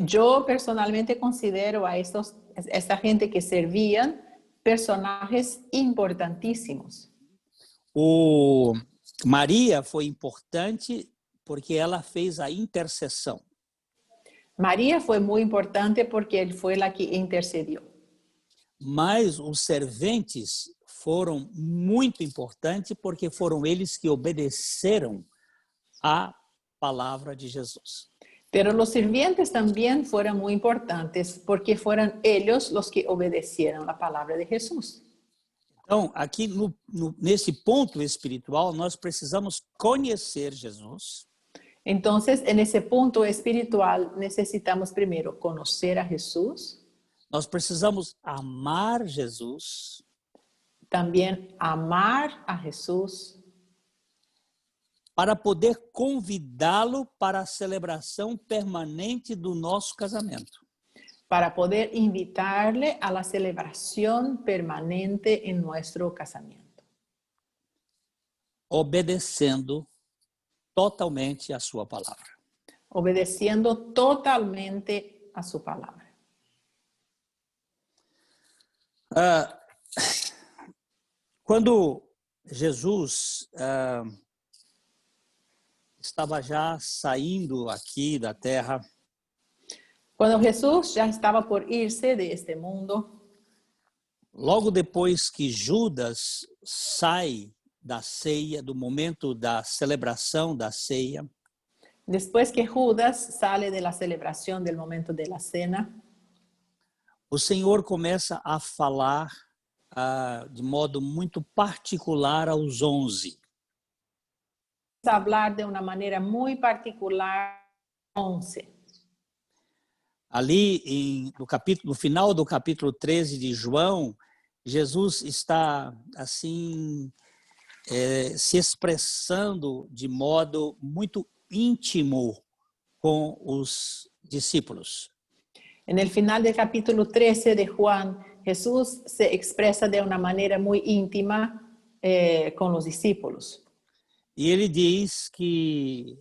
Yo personalmente considero a esta gente que servían personajes importantíssimos. Maria foi importante porque ela fez a intercessão. María fue muy importante porque él fue la que intercedió. Mas os serventes foram muito importantes porque foram eles que obedeceram à palavra de Jesus. Pero los sirvientes también fueron muy importantes porque fueron ellos los que obedecieron la palabra de Jesús. Então, aqui nesse ponto espiritual, nós precisamos conhecer Jesus. Entonces, en ese punto espiritual, necesitamos primero conocer a Jesús. Nós precisamos amar Jesus. También amar a Jesús. Para poder convidá-lo para a celebração permanente do nosso casamento. Para poder invitarle a la celebración permanente en nuestro casamiento. Obedecendo totalmente a sua palavra. Obedeciendo totalmente a su palabra. Quando Jesus estava já saindo aqui da terra, Cuando Jesús ya estaba por irse de este mundo, logo depois que Judas sai da ceia, do momento da celebração da ceia, Después que Judas sale de la celebración del momento de la cena, o Senhor começa a falar de modo muito particular aos 11. a hablar de una manera muy particular 11. Ali no final do capítulo 13 de João, Jesus está assim se expressando de modo muito íntimo com os discípulos. En el final del capítulo 13 de Juan, Jesús se expresa de una manera muy íntima con los discípulos. E ele diz que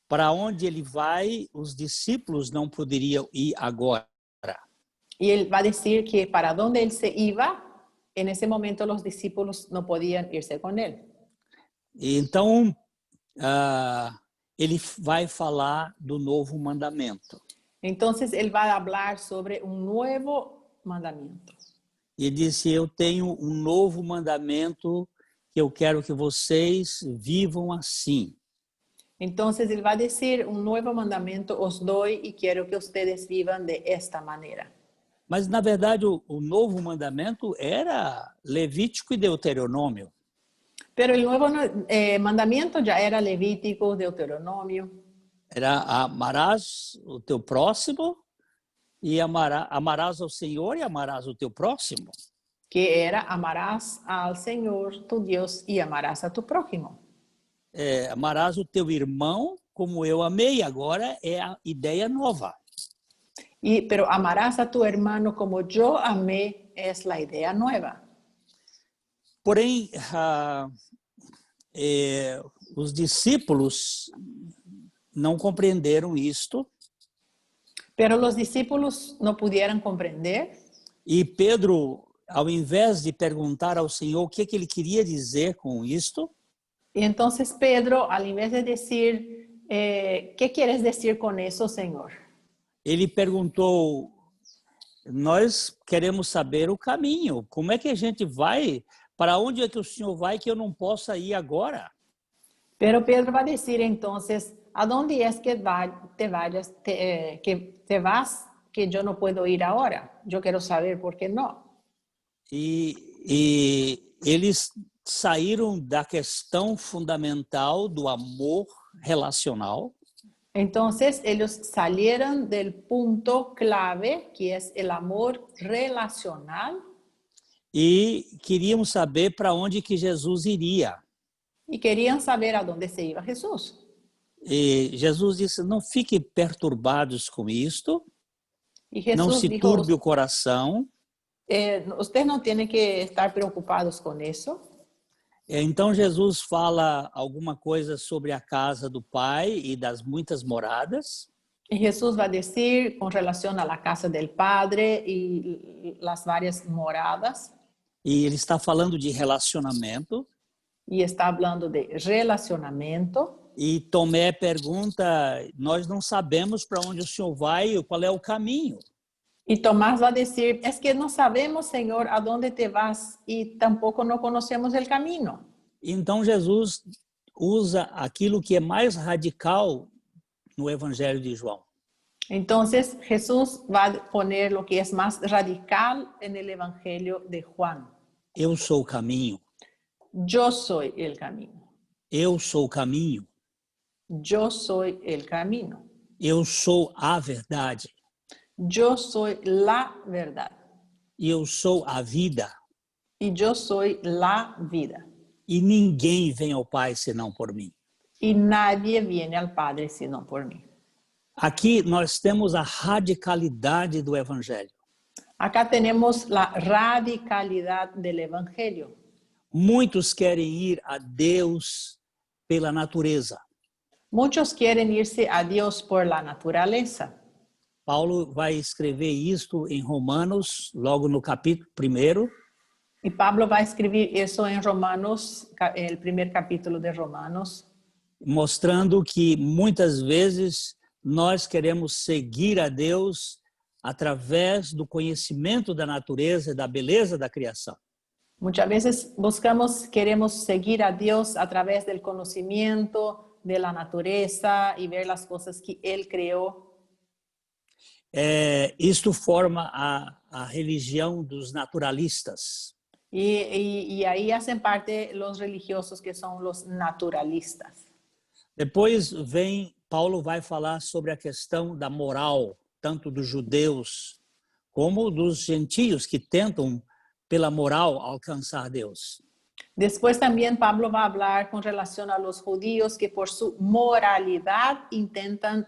para onde ele vai, os discípulos não poderiam ir agora. Y él va a decir que para donde él se iba, en ese momento los discípulos no podían irse con él. Então, ele vai falar do novo mandamento. Entonces él va a hablar sobre un nuevo mandamiento. E disse, eu tenho um novo mandamento que eu quero que vocês vivam assim. Entonces él va a decir, un nuevo mandamiento os doy y quiero que ustedes vivan de esta manera. Mas, na verdade, o novo mandamento era Levítico e Deuteronômio. Pero el nuevo mandamiento ya era Levítico, Deuteronomio. Era amarás o teu próximo e amarás ao Senhor e amarás o teu próximo. Que era amarás al Señor tu Dios y amarás a tu prójimo. Amarás o teu irmão como eu amei. Agora é a ideia nova. Pero amarás a tu hermano como yo amé es la idea nueva. Porém, os discípulos não compreenderam isto. Pero los discípulos no pudieron comprender. E Pedro, ao invés de perguntar ao Senhor o que ele queria dizer com isto, Y entonces Pedro, al invés de decir, ¿qué quieres decir con eso, Señor? ele perguntou, nós queremos saber o caminho. Como é que a gente vai? Para onde é que o Senhor vai que eu não possa ir agora? Pero Pedro va a decir entonces, ¿a dónde es que te vas que yo no puedo ir ahora? Yo quiero saber por qué no. E eles saíram da questão fundamental do amor relacional. Entonces ellos salieron del punto clave, que es el amor relacional. E queriam saber para onde que Jesus iria. Y querían saber a dónde se iba Jesús. E Jesus disse, não fiquem perturbados com isto, Y Jesús não se dijo, turbe o coração. ustedes no tienen que estar preocupados con eso. Então Jesus fala alguma coisa sobre a casa do Pai e das muitas moradas. Y Jesús va a decir con relación a la casa del Padre y las varias moradas. E ele está falando de relacionamento. Y está hablando de relacionamiento. E Tomé pergunta, nós não sabemos para onde o Senhor vai, qual é o caminho. Y Tomás va a decir, es que no sabemos, Señor, a dónde te vas y tampoco no conocemos el camino. Então Jesus usa aquilo que é mais radical no Evangelho de João. Entonces Jesús va a poner lo que es más radical en el Evangelio de Juan. Eu sou o caminho. Yo soy el camino. Eu sou o caminho. Yo soy el camino. Eu sou a verdade. Yo soy la verdad. E eu sou a vida. Y yo soy la vida. E ninguém vem ao Pai senão por mim. Y nadie viene al Padre sino por mí. Aqui nós temos a radicalidade do Evangelho. Acá tenemos la radicalidad del Evangelio. Muitos querem ir a Deus pela natureza. Muchos quieren irse a Dios por la naturaleza. Paulo vai escrever isto em Romanos, logo no capítulo 1. Y Pablo va a escribir eso en Romanos, el primer capítulo de Romanos. Mostrando que muitas vezes nós queremos seguir a Deus através do conhecimento da natureza e da beleza da criação. Muchas veces queremos seguir a Dios a través del conocimiento de la naturaleza y ver las cosas que Él creó. Isto forma a religião dos naturalistas. Y ahí hacen parte los religiosos que son los naturalistas. Depois Paulo vai falar sobre a questão da moral, tanto dos judeus como dos gentios que tentam, pela moral, alcançar Deus. Después también Pablo va a hablar con relación a los judíos que por su moralidad intentan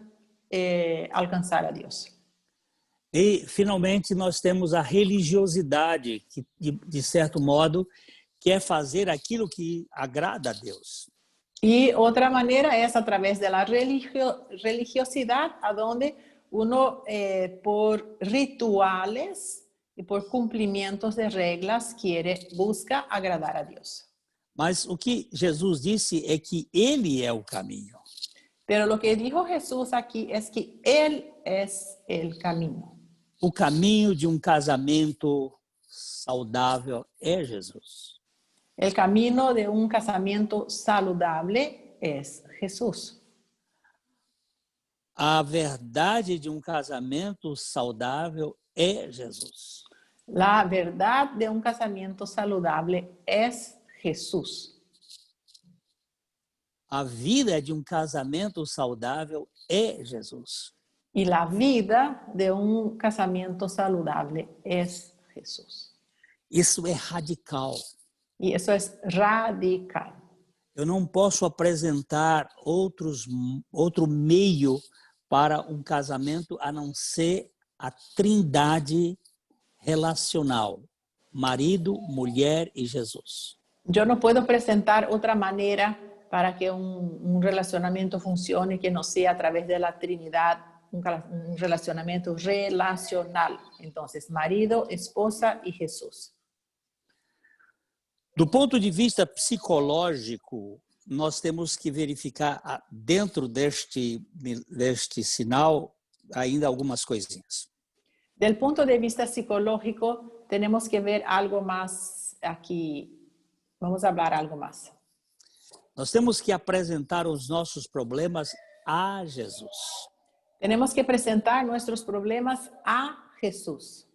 alcanzar a Dios. E, finalmente, nós temos a religiosidade, que, de certo modo, quer fazer aquilo que agrada a Deus. Y otra manera es a través de la religiosidad, a donde uno por rituales y por cumplimientos de reglas busca agradar a Dios. Mas o que Jesus disse é que Ele é o caminho. Pero lo que dijo Jesús aquí es que Él es el camino. O caminho de um casamento saudável é Jesus. El camino de un casamiento saludable es Jesús. A verdade de um casamento saudável é Jesus. La verdad de un casamiento saludable es Jesús. A vida de um casamento saudável é Jesus. Y la vida de un casamiento saludable es Jesús. Isso é radical. Y eso es radical. Eu não posso apresentar outro meio para um casamento a não ser a trindade relacional: marido, mulher e Jesus. Yo no puedo presentar otra manera para que un relacionamiento funcione que no sea a través de la Trinidad, un relacionamiento relacional. Entonces, marido, esposa y Jesús. Do ponto de vista psicológico, nós temos que verificar dentro deste sinal ainda algumas coisinhas. Del punto de vista psicológico, tenemos que ver algo más aquí. Vamos a hablar algo más. Nós temos que apresentar os nossos problemas a Jesus. Tenemos que presentar nuestros problemas a Jesús.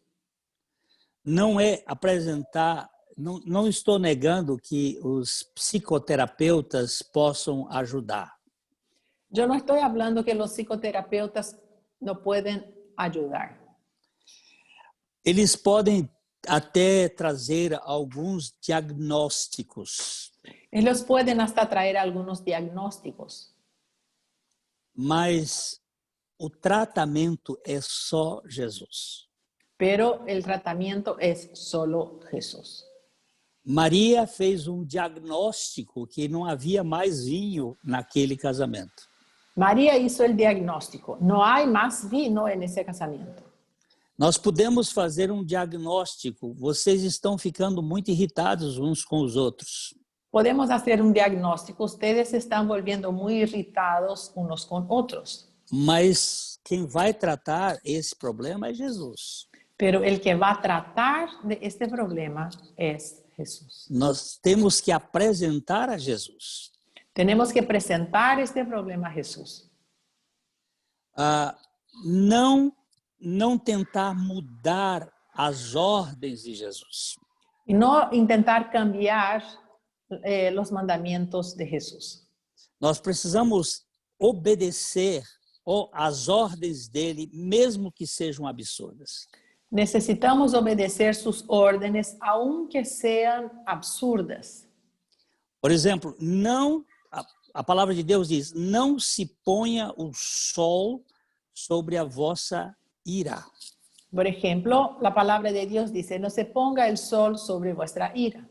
Não é apresentar, não estou negando que os psicoterapeutas possam ajudar. Yo no estoy hablando que los psicoterapeutas no pueden ayudar. Eles podem até trazer alguns diagnósticos. Ellos pueden hasta traer algunos diagnósticos. Mas o tratamento é só Jesus. Pero el tratamiento es solo Jesús. Maria fez um diagnóstico que não havia mais vinho naquele casamento. María hizo el diagnóstico. No hay más vino en ese casamiento. Nós podemos fazer um diagnóstico. Vocês estão ficando muito irritados uns com os outros. Podemos hacer un diagnóstico. Ustedes se están volviendo muy irritados unos con otros. Mas quem vai tratar esse problema é Jesus. Pero el que va a tratar de este problema es Jesús. Nós temos que apresentar a Jesus. Tenemos que presentar este problema a Jesús. Não tentar mudar as ordens de Jesus. Y no intentar cambiar los mandamientos de Jesús. Nós precisamos obedecer às ordens dele, mesmo que sejam absurdas. Necesitamos obedecer sus órdenes, aunque sean absurdas. Por exemplo, a palavra de Deus diz: não se ponha o sol sobre a vossa ira. Por ejemplo, la palabra de Dios dice: no se ponga el sol sobre vuestra ira.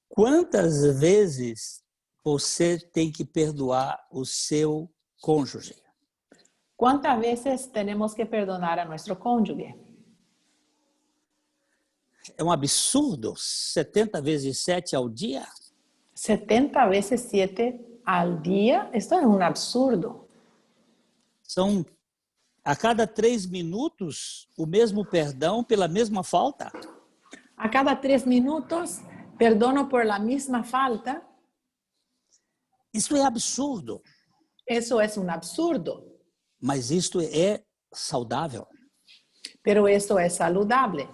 Quantas vezes você tem que perdoar o seu cônjuge? ¿Cuántas veces tenemos que perdonar a nuestro cónyuge? É um absurdo, 70 vezes 7 ao dia. 70 veces 7 al día, esto es un absurdo. São a cada 3 minutos o mesmo perdão pela mesma falta. A cada 3 minutos, perdono por la misma falta. Isso é absurdo, Eso es un absurdo, mas isto é saudável. pero eso es saludable.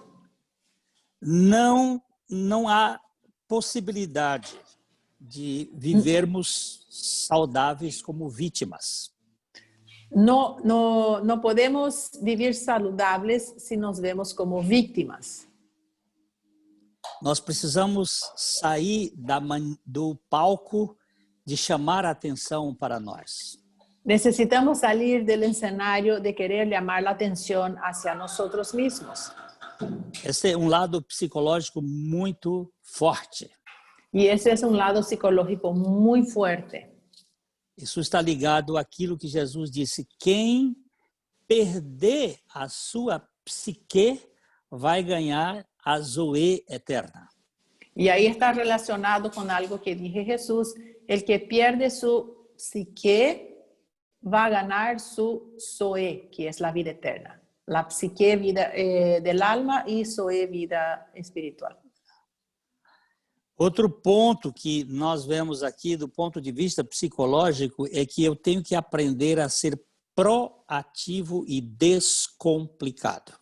Não há possibilidade de vivermos saudáveis como vítimas. No podemos vivir saludables si nos vemos como víctimas. Nós precisamos sair do palco de chamar a atenção para nós. Necesitamos salir del escenario de querer llamar la atención hacia nosotros mismos. Esse é um lado psicológico muito forte. Y ese es un lado psicológico muy fuerte. Isso está ligado àquilo que Jesus disse: quem perder a sua psique vai ganhar a zoe eterna. Y ahí está relacionado con algo que dije Jesús: el que pierde su psique va a ganar su zoe, que es la vida eterna. La psique, vida del alma, y zoe, vida espiritual. Outro ponto que nós vemos aqui, do ponto de vista psicológico, é que eu tenho que aprender a ser proativo e descomplicado.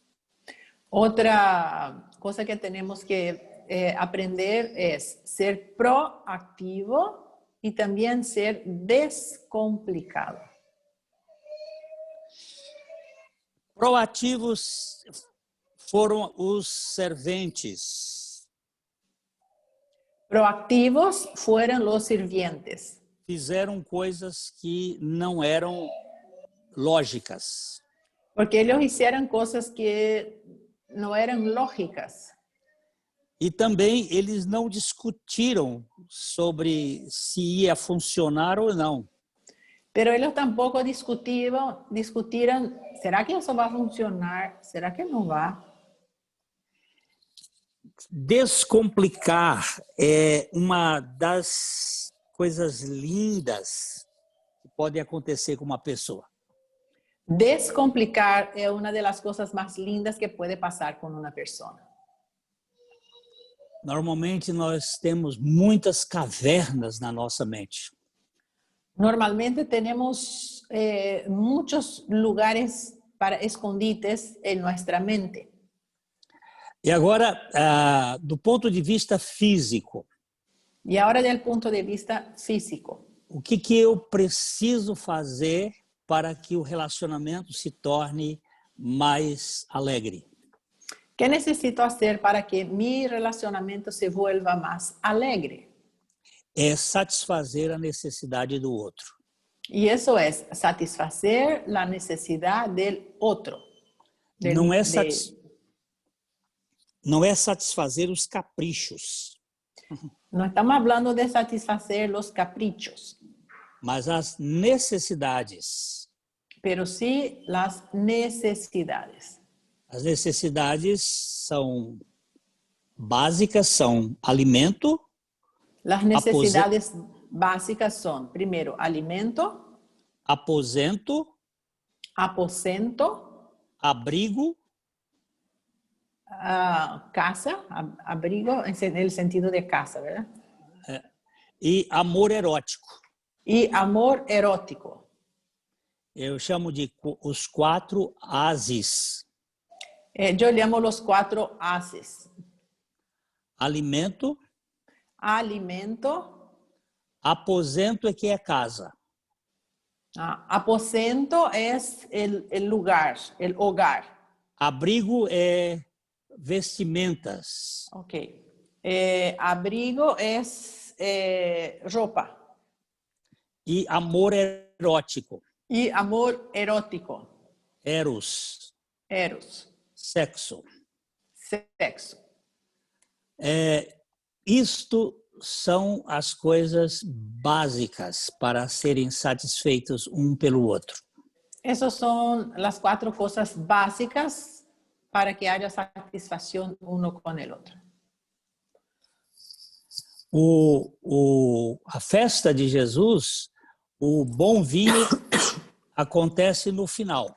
Otra cosa que tenemos que aprender es ser proactivo y también ser descomplicado. Proativos foram os serventes. Proactivos fueron los sirvientes. Fizeram coisas que não eram lógicas. Porque ellos hicieron cosas que no eran lógicas. E também eles não discutiram sobre se ia funcionar ou não. Pero ellos tampoco discutieron, ¿será que eso va a funcionar? ¿Será que no va? Descomplicar é uma das coisas lindas que pode acontecer com uma pessoa. Descomplicar es una de las cosas más lindas que puede pasar con una persona. Normalmente nós temos muitas cavernas na nossa mente. Normalmente tenemos muchos lugares para escondites en nuestra mente. E agora, do ponto de vista físico, Y ahora del punto de vista físico, o que eu preciso fazer para que o relacionamento se torne mais alegre? ¿qué necesito hacer para que mi relacionamiento se vuelva más alegre? É satisfazer a necessidade do outro. Y eso es satisfacer la necesidad del otro. Não é satisfazer os caprichos, No estamos hablando de satisfacer los caprichos, mas as necessidades. pero sí las necesidades. As necessidades são básicas, são alimento, Las necesidades básicas son, primero, alimento, aposento, aposento, abrigo, casa, abrigo en el sentido de casa, ¿verdad? e amor erótico. Y amor erótico. Eu chamo de os 4 ases. Yo llamo los 4 haces. Alimento, Alimento, aposento é que é casa. aposento es el lugar, el hogar. Abrigo é vestimentas. Ok. Abrigo es ropa. E amor erótico. Y amor erótico. Eros. Eros. Sexo. Sexo. Isto são as coisas básicas para serem satisfeitos um pelo outro. Esas son las 4 cosas básicas para que haya satisfacción uno con el otro. A festa de Jesus, o bom vinho acontece no final.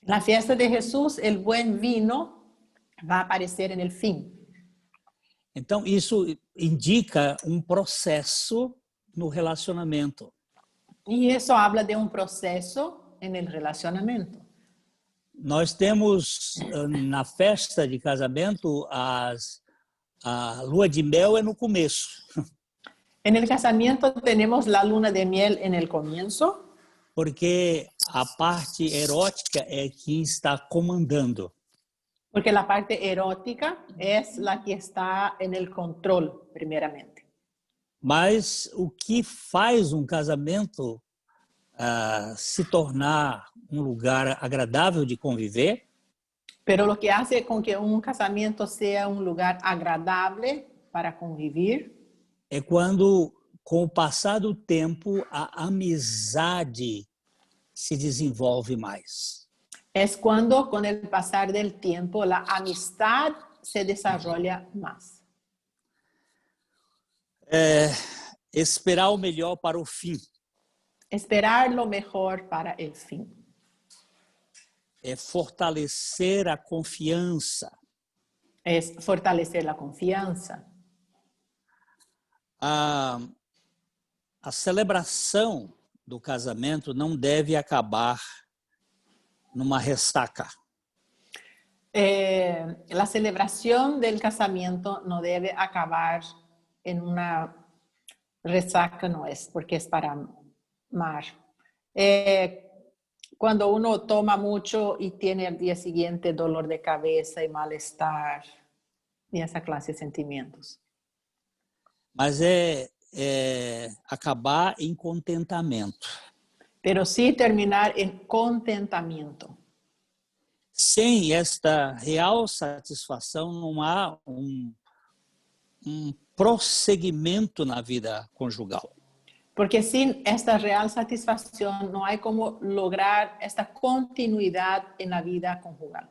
En la fiesta de Jesús, el buen vino va a aparecer en el fin. Então, isso indica um processo no relacionamento. Y eso habla de un proceso en el relacionamiento. Nós temos na festa de casamento a lua de mel é no começo, En el casamiento tenemos la luna de miel en el comienzo, porque a parte erótica é quem está comandando. porque la parte erótica es la que está en el control, primeramente. Mas o que faz um casamento se tornar um lugar agradável de conviver Pero lo que hace con que un casamiento sea un lugar agradable para convivir é quando, com o passar do tempo, a amizade se desenvolve mais. es cuando con el pasar del tiempo la amistad se desarrolla más. Esperar o melhor para o fim. Esperar lo mejor para el fin. É fortalecer a confiança. Es fortalecer la confianza. A celebração do casamento não deve acabar numa ressaca. La celebración del casamiento no debe acabar en una resaca, no es, porque es para amar. Cuando uno toma mucho y tiene al día siguiente dolor de cabeza y malestar y esa clase de sentimientos. Mas é acabar em contentamento. Pero sí terminar en contentamiento. Sem esta real satisfação, não há prosseguimento na vida conjugal. Porque sin esta real satisfacción no hay como lograr esta continuidad en la vida conjugal.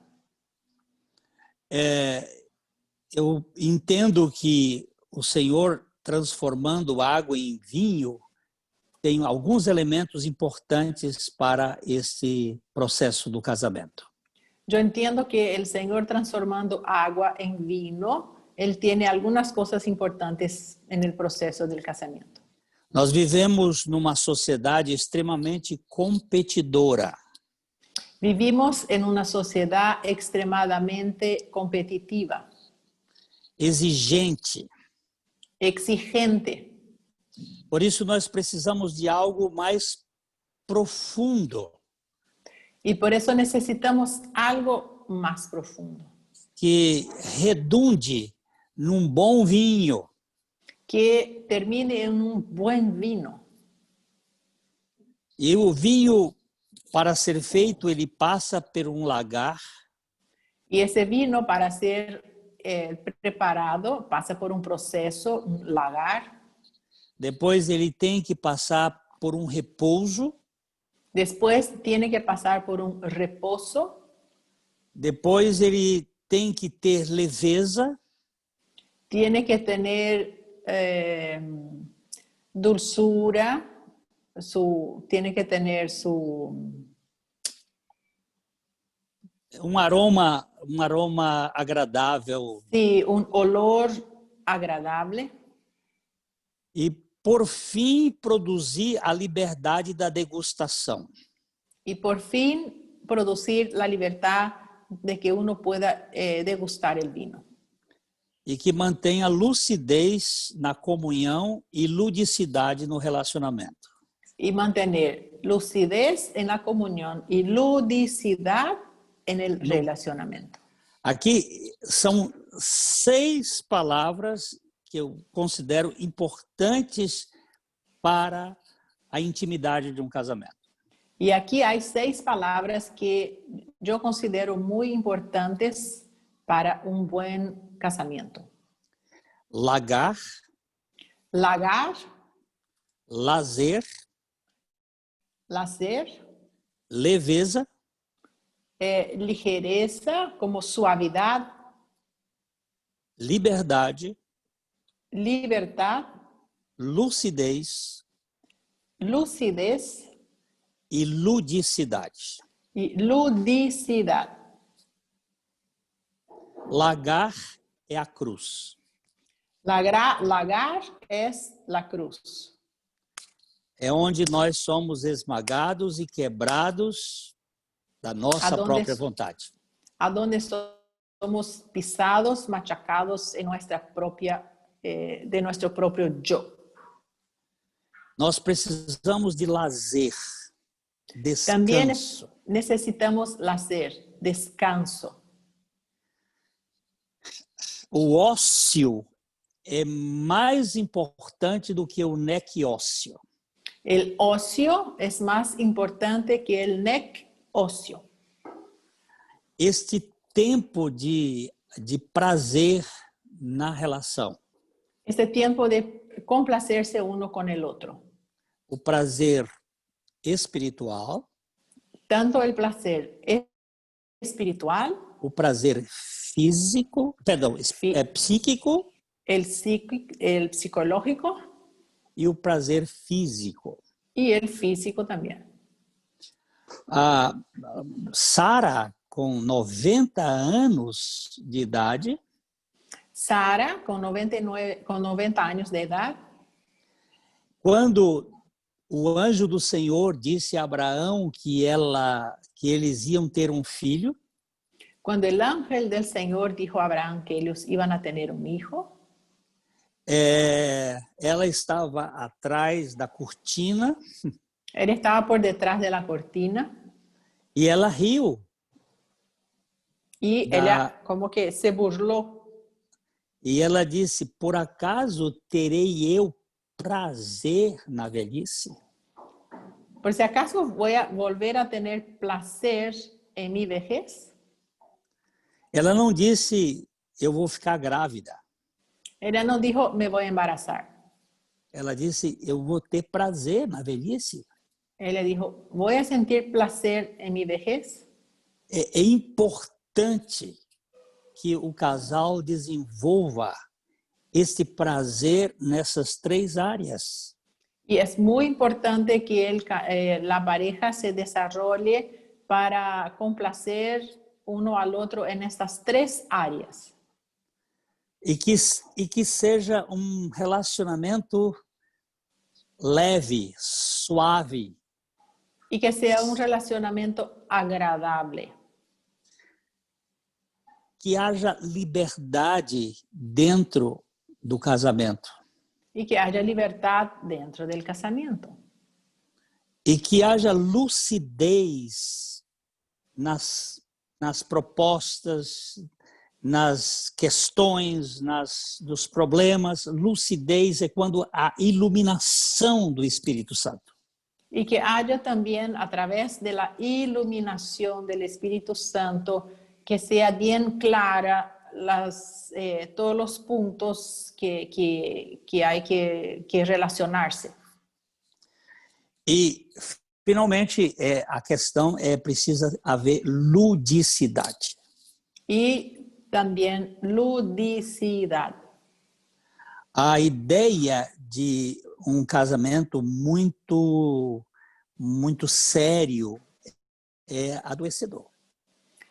Eu entendo que o Senhor, transformando água em vinho, tem alguns elementos importantes para esse processo do casamento. Yo entiendo que el Señor transformando agua en vino, Él tiene algunas cosas importantes en el proceso del casamiento. Nós vivemos numa sociedade extremamente competidora. Vivimos en una sociedad extremadamente competitiva, Exigente. exigente. Por isso, nós precisamos de algo mais profundo, Y por eso necesitamos algo más profundo, que redunde num bom vinho, que termine en un buen vino. e o vinho, para ser feito, ele passa por um lagar, Y ese vino para ser preparado pasa por un proceso, un lagar. depois ele tem que passar por um repouso, Después tiene que pasar por un reposo. depois ele tem que ter leveza, Tiene que tener dulzura, tiene que tener um aroma agradável sí, un olor agradable. e, por fim, produzir a liberdade da degustação. Y por fin producir la libertad de que uno pueda degustar el vino. E que mantenha lucidez na comunhão e ludicidade no relacionamento. Y mantener lucidez en la comunión y ludicidad en el relacionamiento. Aqui são 6 palavras que eu considero importantes para a intimidade de um casamento. Y aquí hay 6 palabras que yo considero muy importantes para un buen casamiento. Lagar, Lagar, lazer, lazer, leveza, ligereza, como suavidad, liberdade, libertad, lucidez lucidez e ludicidade. y ludicidad. Lagar é a cruz. Lagar es la cruz. É onde nós somos esmagados e quebrados da nossa própria vontade. A donde somos pisados, machacados en nuestra propia, de nuestro propio yo. Nós precisamos de lazer, También descanso. necesitamos lazer, descanso. O ócio é mais importante do que o nequiócio. El ocio es más importante que el negocio. Este tempo de prazer na relação. Este tiempo de complacerse uno con el otro. O prazer espiritual. Tanto el placer espiritual. O prazer físico, perdão, psíquico. El psicológico. E o prazer físico. Y el físico también. Sara, com 90 anos de idade. Sara, com 90 anos de idade. Quando o anjo do Senhor disse a Abraão que eles iam ter um filho. Quando o ángel del Senhor dijo a Abraão que eles iam a ter um hijo. Ela estava atrás da cortina. Ela estava por detrás da cortina. E ela riu. E ela como que se burlou. E ela disse: por acaso terei eu prazer na velhice? Por si acaso vou volver a ter prazer em minha vejez? Ela não disse: eu vou ficar grávida. Ela não disse: me vou embarazar. Ela disse: eu vou ter prazer na velhice. Ela disse: vou a sentir prazer em minha vejez. É importante que o casal desenvolva este prazer nessas três áreas. E é muito importante que a pareja se desenvolva para complacer uno al outro nestas três áreas. E que seja um relacionamento leve, suave. E que seja um relacionamento agradável. Que haja liberdade dentro do casamento. E que haja liberdade dentro do casamento. E que haja lucidez nas propostas, nas questões, dos problemas. Lucidez é quando a iluminação do Espírito Santo. E que haja também, através da iluminação do Espírito Santo, que seja bem clara todos os pontos que há que relacionar-se. E, finalmente, a questão precisa haver ludicidade. E também ludicidade. A ideia de um casamento muito sério é adoecedor.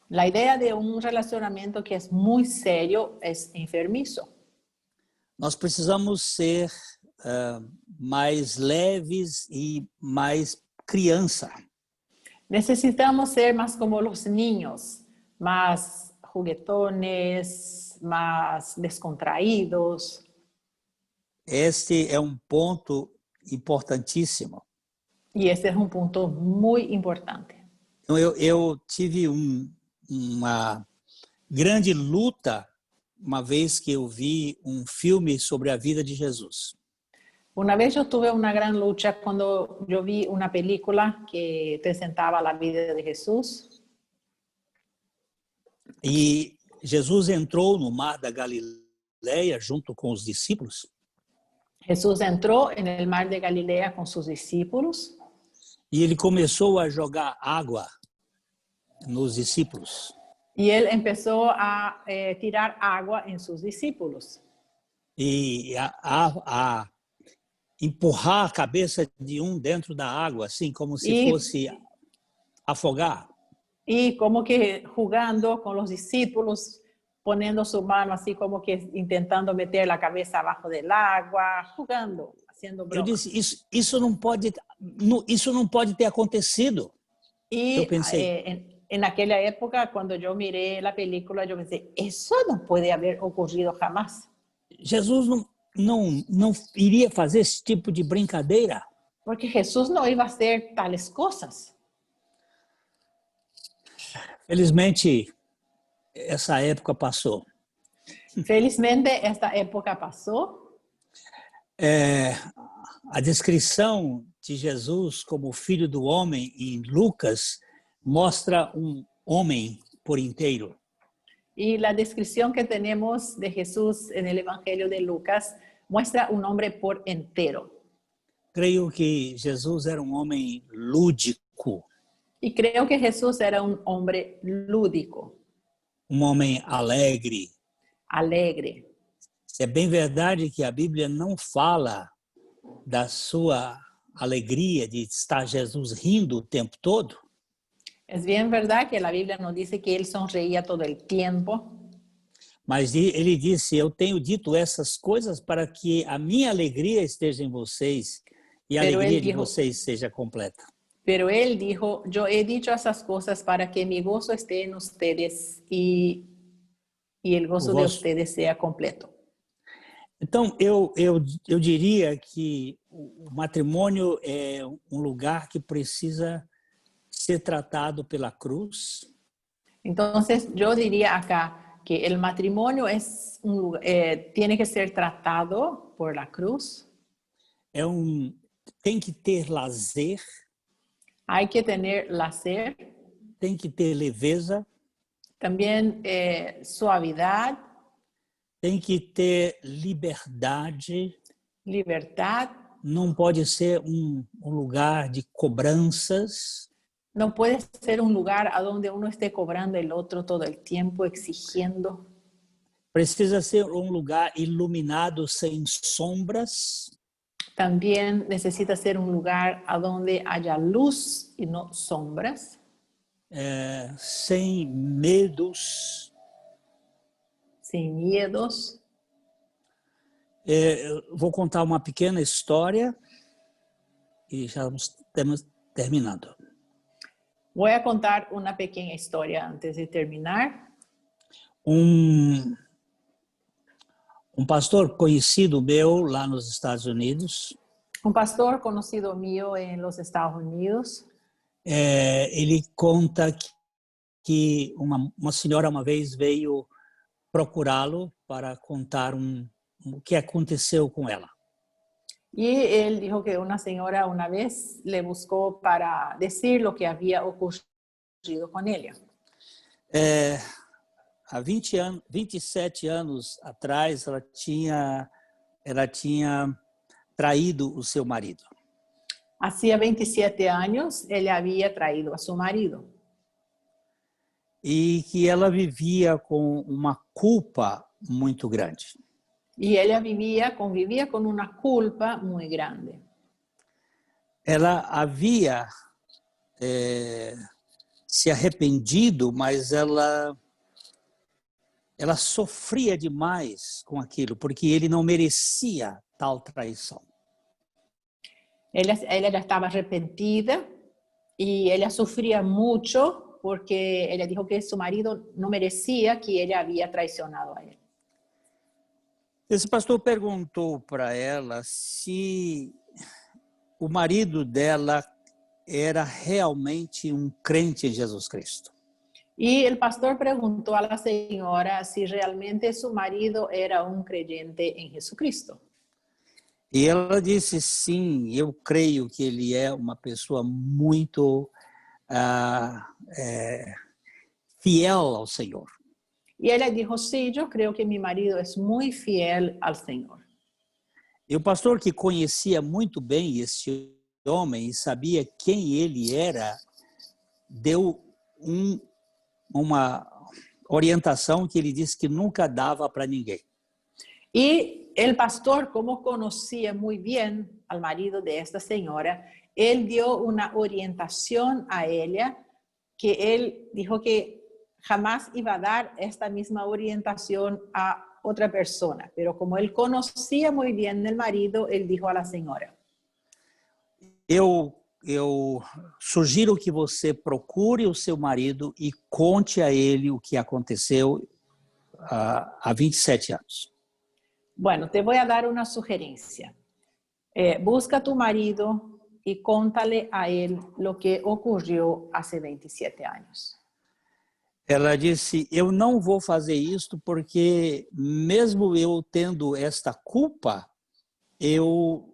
A ideia de um relacionamento que é muito sério é enfermizo. Nós precisamos ser mais leves e mais criança. Necesitamos ser mais como os niños, mais juguetones, mais descontraídos. Este é um ponto importantíssimo. E esse é um ponto muito importante. Eu tive uma grande luta uma vez que eu vi um filme sobre a vida de Jesus. Uma vez eu tive uma grande luta quando eu vi uma película que apresentava a vida de Jesus. E Jesus entrou no mar da Galileia junto com os discípulos. Jesus entrou no mar de Galileia com seus discípulos. E ele começou a jogar água nos discípulos. E ele começou a tirar água em seus discípulos. E a empurrar a cabeça de um dentro da água, assim, como se fosse afogar. E como que jogando com os discípulos poniendo su mano así como que intentando meter la cabeza abajo del agua, jugando, haciendo Eu bromas. disse, isso não pode ter acontecido. Eu Y pensei, en aquella época, cuando yo miré la película, yo pensé, eso no puede haber ocurrido jamás. Jesus não iria fazer esse tipo de brincadeira. Porque Jesús no iba a hacer tales cosas. Felizmente, essa época passou. Felizmente, esta época pasó. A descrição de Jesus como filho do homem em Lucas mostra um homem por inteiro. Y la descripción que tenemos de Jesús en el Evangelio de Lucas muestra un hombre por entero. Creio que Jesus era um homem lúdico, Y creo que Jesús era un hombre lúdico, um homem alegre. alegre. É bem verdade que a Bíblia não fala da sua alegria de estar Jesus rindo o tempo todo, Es bien verdad que la Biblia nos dice que él sonreía todo el tiempo, mas ele disse, eu tenho dito essas coisas para que a minha alegria esteja em vocês e a Pero alegria él de dijo- vocês seja completa. pero él dijo, yo he dicho esas cosas para que mi gozo esté en ustedes y el gozo de vosso- ustedes sea completo. Então, eu diria que o matrimônio é um lugar que precisa ser tratado pela cruz, Entonces, yo diría acá que el matrimonio es tiene que ser tratado por la cruz. tem que ter lazer, Hay que tener placer, tem que ter leveza, también suavidad, tem que ter liberdade, libertad. não pode ser um lugar de cobranças, No puede ser un lugar a donde uno esté cobrando el otro todo el tiempo, exigiendo. precisa ser um lugar iluminado sem sombras, También necesita ser un lugar a donde haya luz y no sombras, sem medos. sin miedos. Eu vou contar uma pequena história e já estamos terminando. Voy a contar una pequeña historia antes de terminar. Um pastor conhecido meu lá nos Estados Unidos, Un pastor conocido mío en los Estados Unidos, ele conta que uma senhora uma vez veio procurá-lo para contar o que aconteceu com ela. y él dijo que una señora una vez le buscó para decir lo que había ocurrido con ella. Há 27 anos atrás, ela tinha traído o seu marido. Hacía 27 años, ella había traído a su marido. E que ela vivia com uma culpa muito grande. Y ella convivía con una culpa muy grande. Ela havia se arrependido, mas ela sofria demais com aquilo, porque ele não merecia tal traição. Ella ya estaba arrepentida y ella sufría mucho porque ella dijo que su marido no merecía que ella había traicionado a él. Esse pastor perguntou para ela se o marido dela era realmente um crente em Jesus Cristo. Y el pastor preguntó a la señora si realmente su marido era un creyente en Jesucristo. E ela disse, sim, eu creio que ele é uma pessoa muito fiel ao Senhor. Y ella dijo, sí, yo creo que mi marido es muy fiel al Señor. E o pastor, que conhecia muito bem esse homem e sabia quem ele era, deu uma orientação que ele disse que nunca dava para ninguém. Y el pastor, como conocía muy bien al marido de esta señora, él dio una orientación a ella que él dijo que jamás iba a dar esta misma orientación a otra persona. Pero como él conocía muy bien el marido, él dijo a la señora: Eu sugiro que você procure o seu marido e conte a ele o que aconteceu há 27 anos. Bueno, te voy a dar una sugerencia. Busca a tu marido y contale a él lo que ocurrió hace 27 años. Ela disse, eu não vou fazer isto porque mesmo eu tendo esta culpa,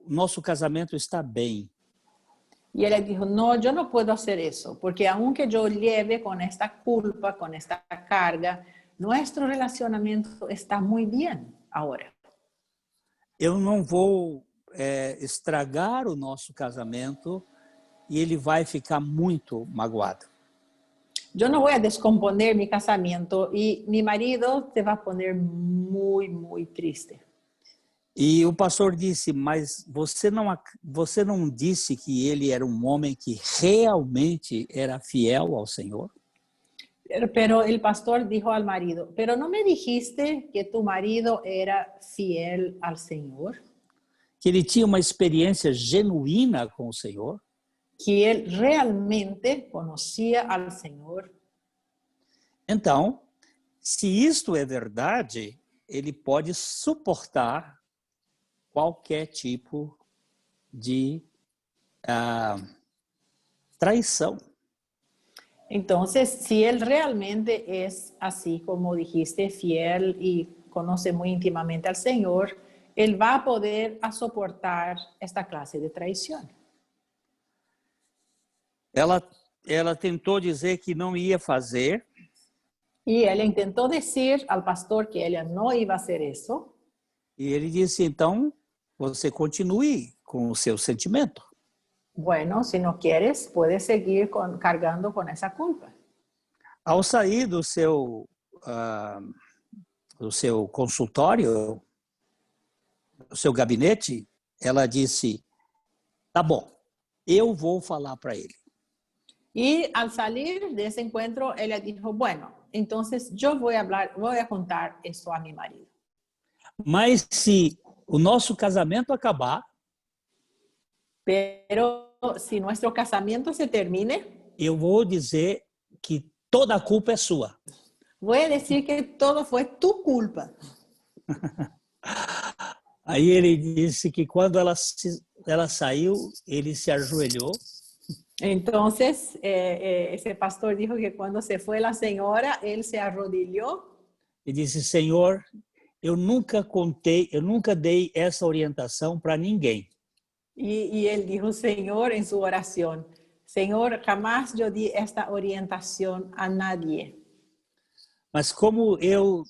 nosso casamento está bem. Y ella dijo: no, yo no puedo hacer eso, porque aunque yo lleve con esta culpa, con esta carga, nuestro relacionamiento está muy bien ahora. Eu não vou estragar o nosso casamento e ele vai ficar muito magoado. Yo no voy a descomponer mi casamiento y mi marido se va a poner muy, muy triste. E o pastor disse, mas você não disse que ele era um homem que realmente era fiel ao Senhor? Pero el pastor dijo al marido: pero no me dijiste que tu marido era fiel al Señor, Que ele tinha uma experiência genuína com o Senhor? que él realmente conocía al Señor. Então, se isto é verdade, ele pode suportar qualquer tipo de traição. Entonces, si él realmente es así como dijiste, fiel y conoce muy íntimamente al Señor, él va a poder soportar esta clase de traición. Ela tentou dizer que não ia fazer. Y ella intentó decir al pastor que ella no iba a hacer eso. E ele disse, então, você continue com o seu sentimento. Bueno, si no quieres, puedes seguir cargando con esa culpa. Ao sair do seu consultório, do seu gabinete, ela disse, tá bom, eu vou falar para ele. Y al salir de ese encuentro, ella dijo: bueno, entonces yo voy a contar esto a mi marido. Mas se o nosso casamento acabar, Pero si nuestro casamiento se termine, eu vou dizer que toda a culpa é sua. voy a decir que todo fue tu culpa. Aí ele disse que quando ela saiu, ele se ajoelhou. Entonces, ese pastor dijo que cuando se fue la señora, él se arrodilló E disse, Senhor, eu nunca dei essa orientação para ninguém. y él dijo: Señor, en su oración: Señor, jamás yo di esta orientación a nadie. Mas como eu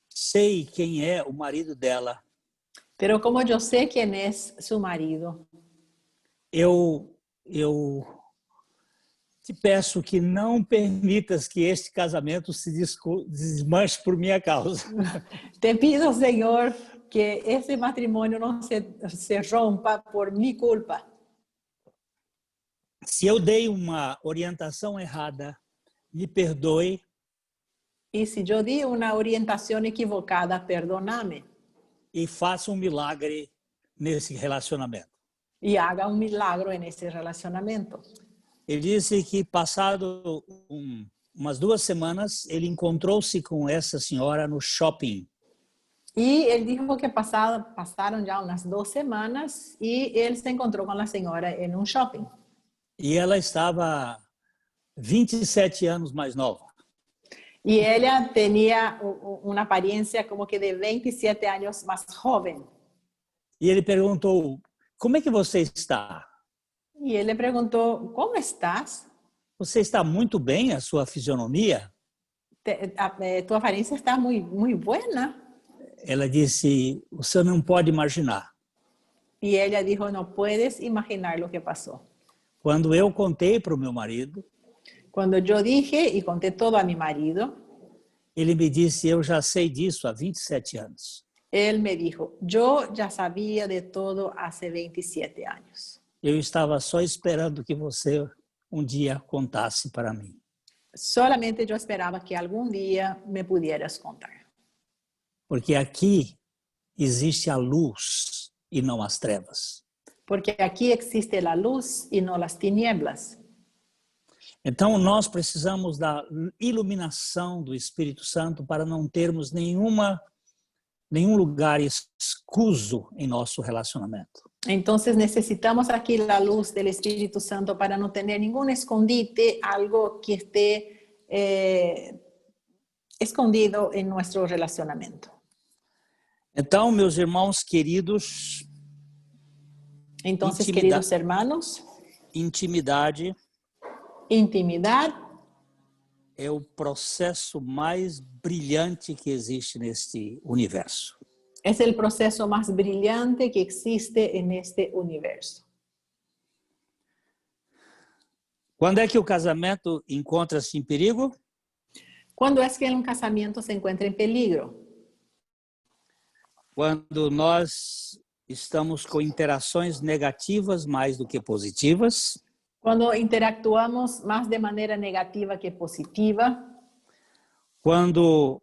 sei quem é o marido dela, Pero como yo sé quién es su marido, eu te peço que não permitas que este casamento se desmanche por minha causa. te pido, Señor, que ese matrimonio no se rompa por mi culpa. Se eu dei uma orientação errada, me perdoe. Y si yo di una orientación equivocada, perdóname. E faça milagre nesse relacionamento. Y haga un milagro en ese relacionamiento. Ele disse que passado umas 2 semanas, ele encontrou-se com essa senhora no shopping. Y él dijo que pasaron ya unas 2 semanas y él se encontró con la señora en un shopping. E ela estava 27 anos mais nova. Y ella tenía una apariencia como que de 27 años más joven. E ele perguntou, como é que você está? Y él le preguntó: ¿cómo estás? Você está muito bem, a sua fisionomia? Tu apariencia está muy, muy buena. Ela disse, você não pode imaginar. Y ella dijo: no puedes imaginar lo que pasó. Quando eu contei para o meu marido, Cuando yo dije y conté todo a mi marido, ele me disse, eu já sei disso há 27 anos. él me dijo: yo ya sabía de todo hace 27 años. Eu estava só esperando que você um dia contasse para mim. Solamente yo esperaba que algún día me pudieras contar. Porque aqui existe a luz e não as trevas. Porque aquí existe la luz y no las tinieblas. Então, nós precisamos da iluminação do Espírito Santo para não termos nenhum lugar escuso em nosso relacionamento. Entonces necesitamos aquí la luz del Espíritu Santo para no tener ningún escondite, algo que esté escondido en nuestro relacionamiento. Então, meus irmãos queridos, Entonces, queridos hermanos, intimidade intimidad é o processo mais brilhante que existe neste universo. es el proceso más brillante que existe en este universo. Quando é que o casamento encontra-se em perigo? ¿Cuándo es que un casamiento se encuentra en peligro? Quando nós estamos com interações negativas mais do que positivas. Cuando interactuamos más de manera negativa que positiva. Quando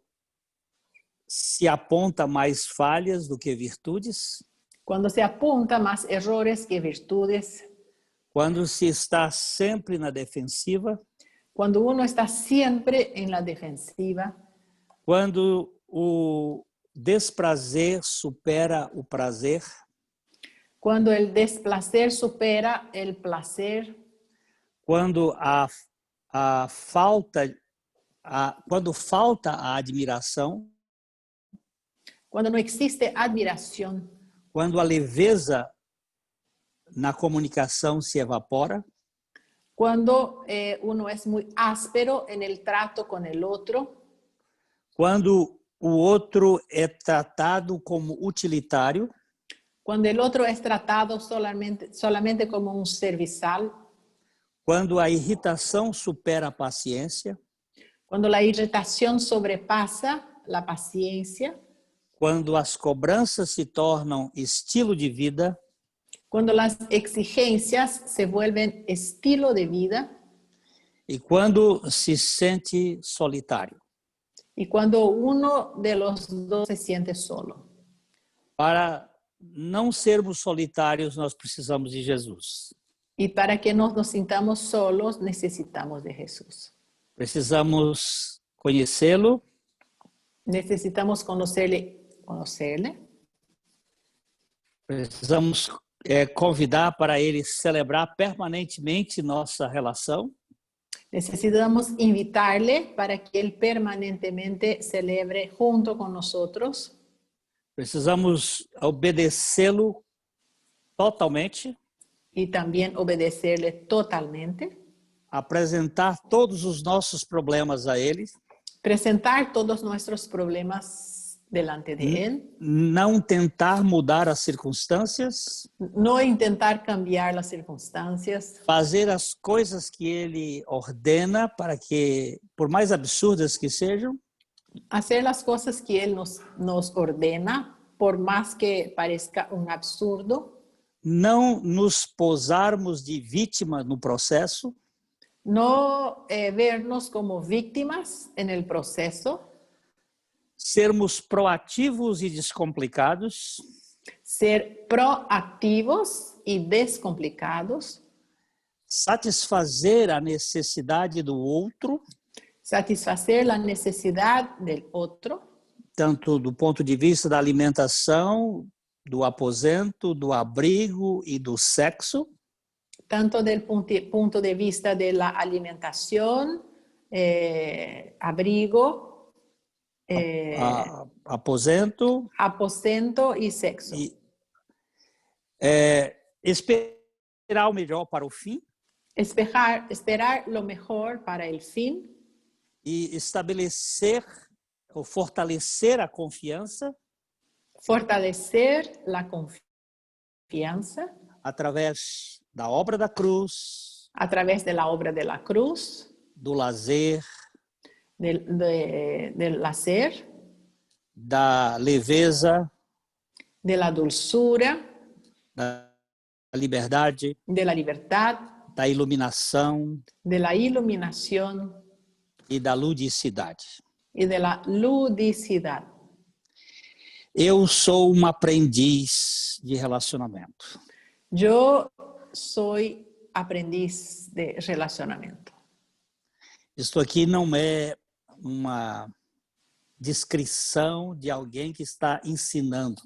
se aponta mais falhas do que virtudes. Cuando se apunta más errores que virtudes. Quando se está sempre na defensiva. Cuando uno está siempre en la defensiva. Quando o desprazer supera o prazer. Cuando el desplacer supera el placer. Quando quando falta a admiração. Cuando no existe admiración. Quando a leveza na comunicação se evapora. Cuando uno es muy áspero en el trato con el otro. Quando o outro é tratado como utilitário. Cuando el otro es tratado solamente como un servicial. Quando a irritação supera a paciência. Cuando la irritación sobrepasa la paciencia. Quando as cobranças se tornam estilo de vida. Cuando las exigencias se vuelven estilo de vida. E quando se sente solitário. Y cuando uno de los dos se siente solo. Para não sermos solitários, nós precisamos de Jesus. Y para que no nos sintamos solos, necesitamos de Jesús. Precisamos conhecê-lo. Necesitamos conocerle. Precisamos convidar para ele celebrar permanentemente nossa relação. Necesitamos invitarle para que él permanentemente celebre junto con nosotros. Precisamos obedecê-lo totalmente. Y también obedecerle totalmente. Apresentar todos os nossos problemas a ele. Presentar todos nuestros problemas delante de él. Não tentar mudar as circunstâncias. No intentar cambiar las circunstancias. Fazer as coisas que ele ordena para que, por mais absurdas que sejam. Hacer las cosas que él nos ordena, por más que parezca un absurdo. Não nos posarmos de vítima no processo. No vernos como víctimas en el proceso. Sermos proativos e descomplicados. Ser proactivos y descomplicados. Satisfazer a necessidade do outro. Satisfacer la necesidad del otro. Tanto do ponto de vista da alimentação, do aposento, do abrigo e do sexo. Tanto del punto de vista de la alimentación, abrigo, aposento y sexo. Esperar o melhor para o fim. Esperar lo mejor para el fin. E estabelecer ou fortalecer a confiança. Fortalecer la confianza. Através da obra da cruz. Através de la obra de la cruz. Do lazer. Del lazer. Da leveza. De la dulzura. Da liberdade. De la libertad. Da iluminação. De la iluminación. e da ludicidade. y de la ludicidad. Eu sou um aprendiz de relacionamento. Yo soy aprendiz de relacionamiento. Isto aqui não é uma descrição de alguém que está ensinando,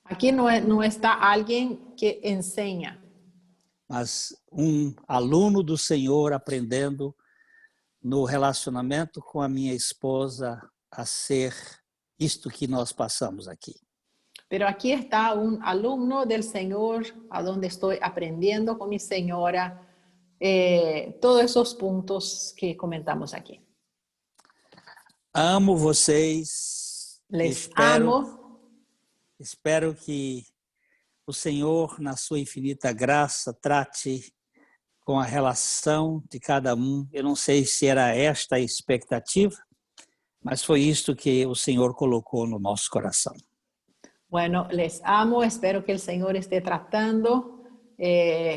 Aquí no está alguien que enseña, mas um aluno do Senhor aprendendo no relacionamento com a minha esposa a ser isto que nós passamos aqui. pero aquí está un alumno del Señor a donde estoy aprendiendo con mi señora todos esos puntos que comentamos aquí. Amo vocês. Les amo. Espero que o Senhor, na sua infinita graça, trate com a relação de cada um. Eu não sei se era esta a expectativa, mas foi isto que o Senhor colocou no nosso coração. Bueno, les amo. Espero que el Señor esté tratando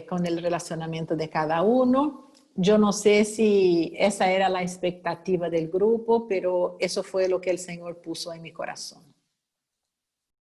con el relacionamiento de cada uno. Yo no sé si esa era la expectativa del grupo, pero eso fue lo que el Señor puso en mi corazón.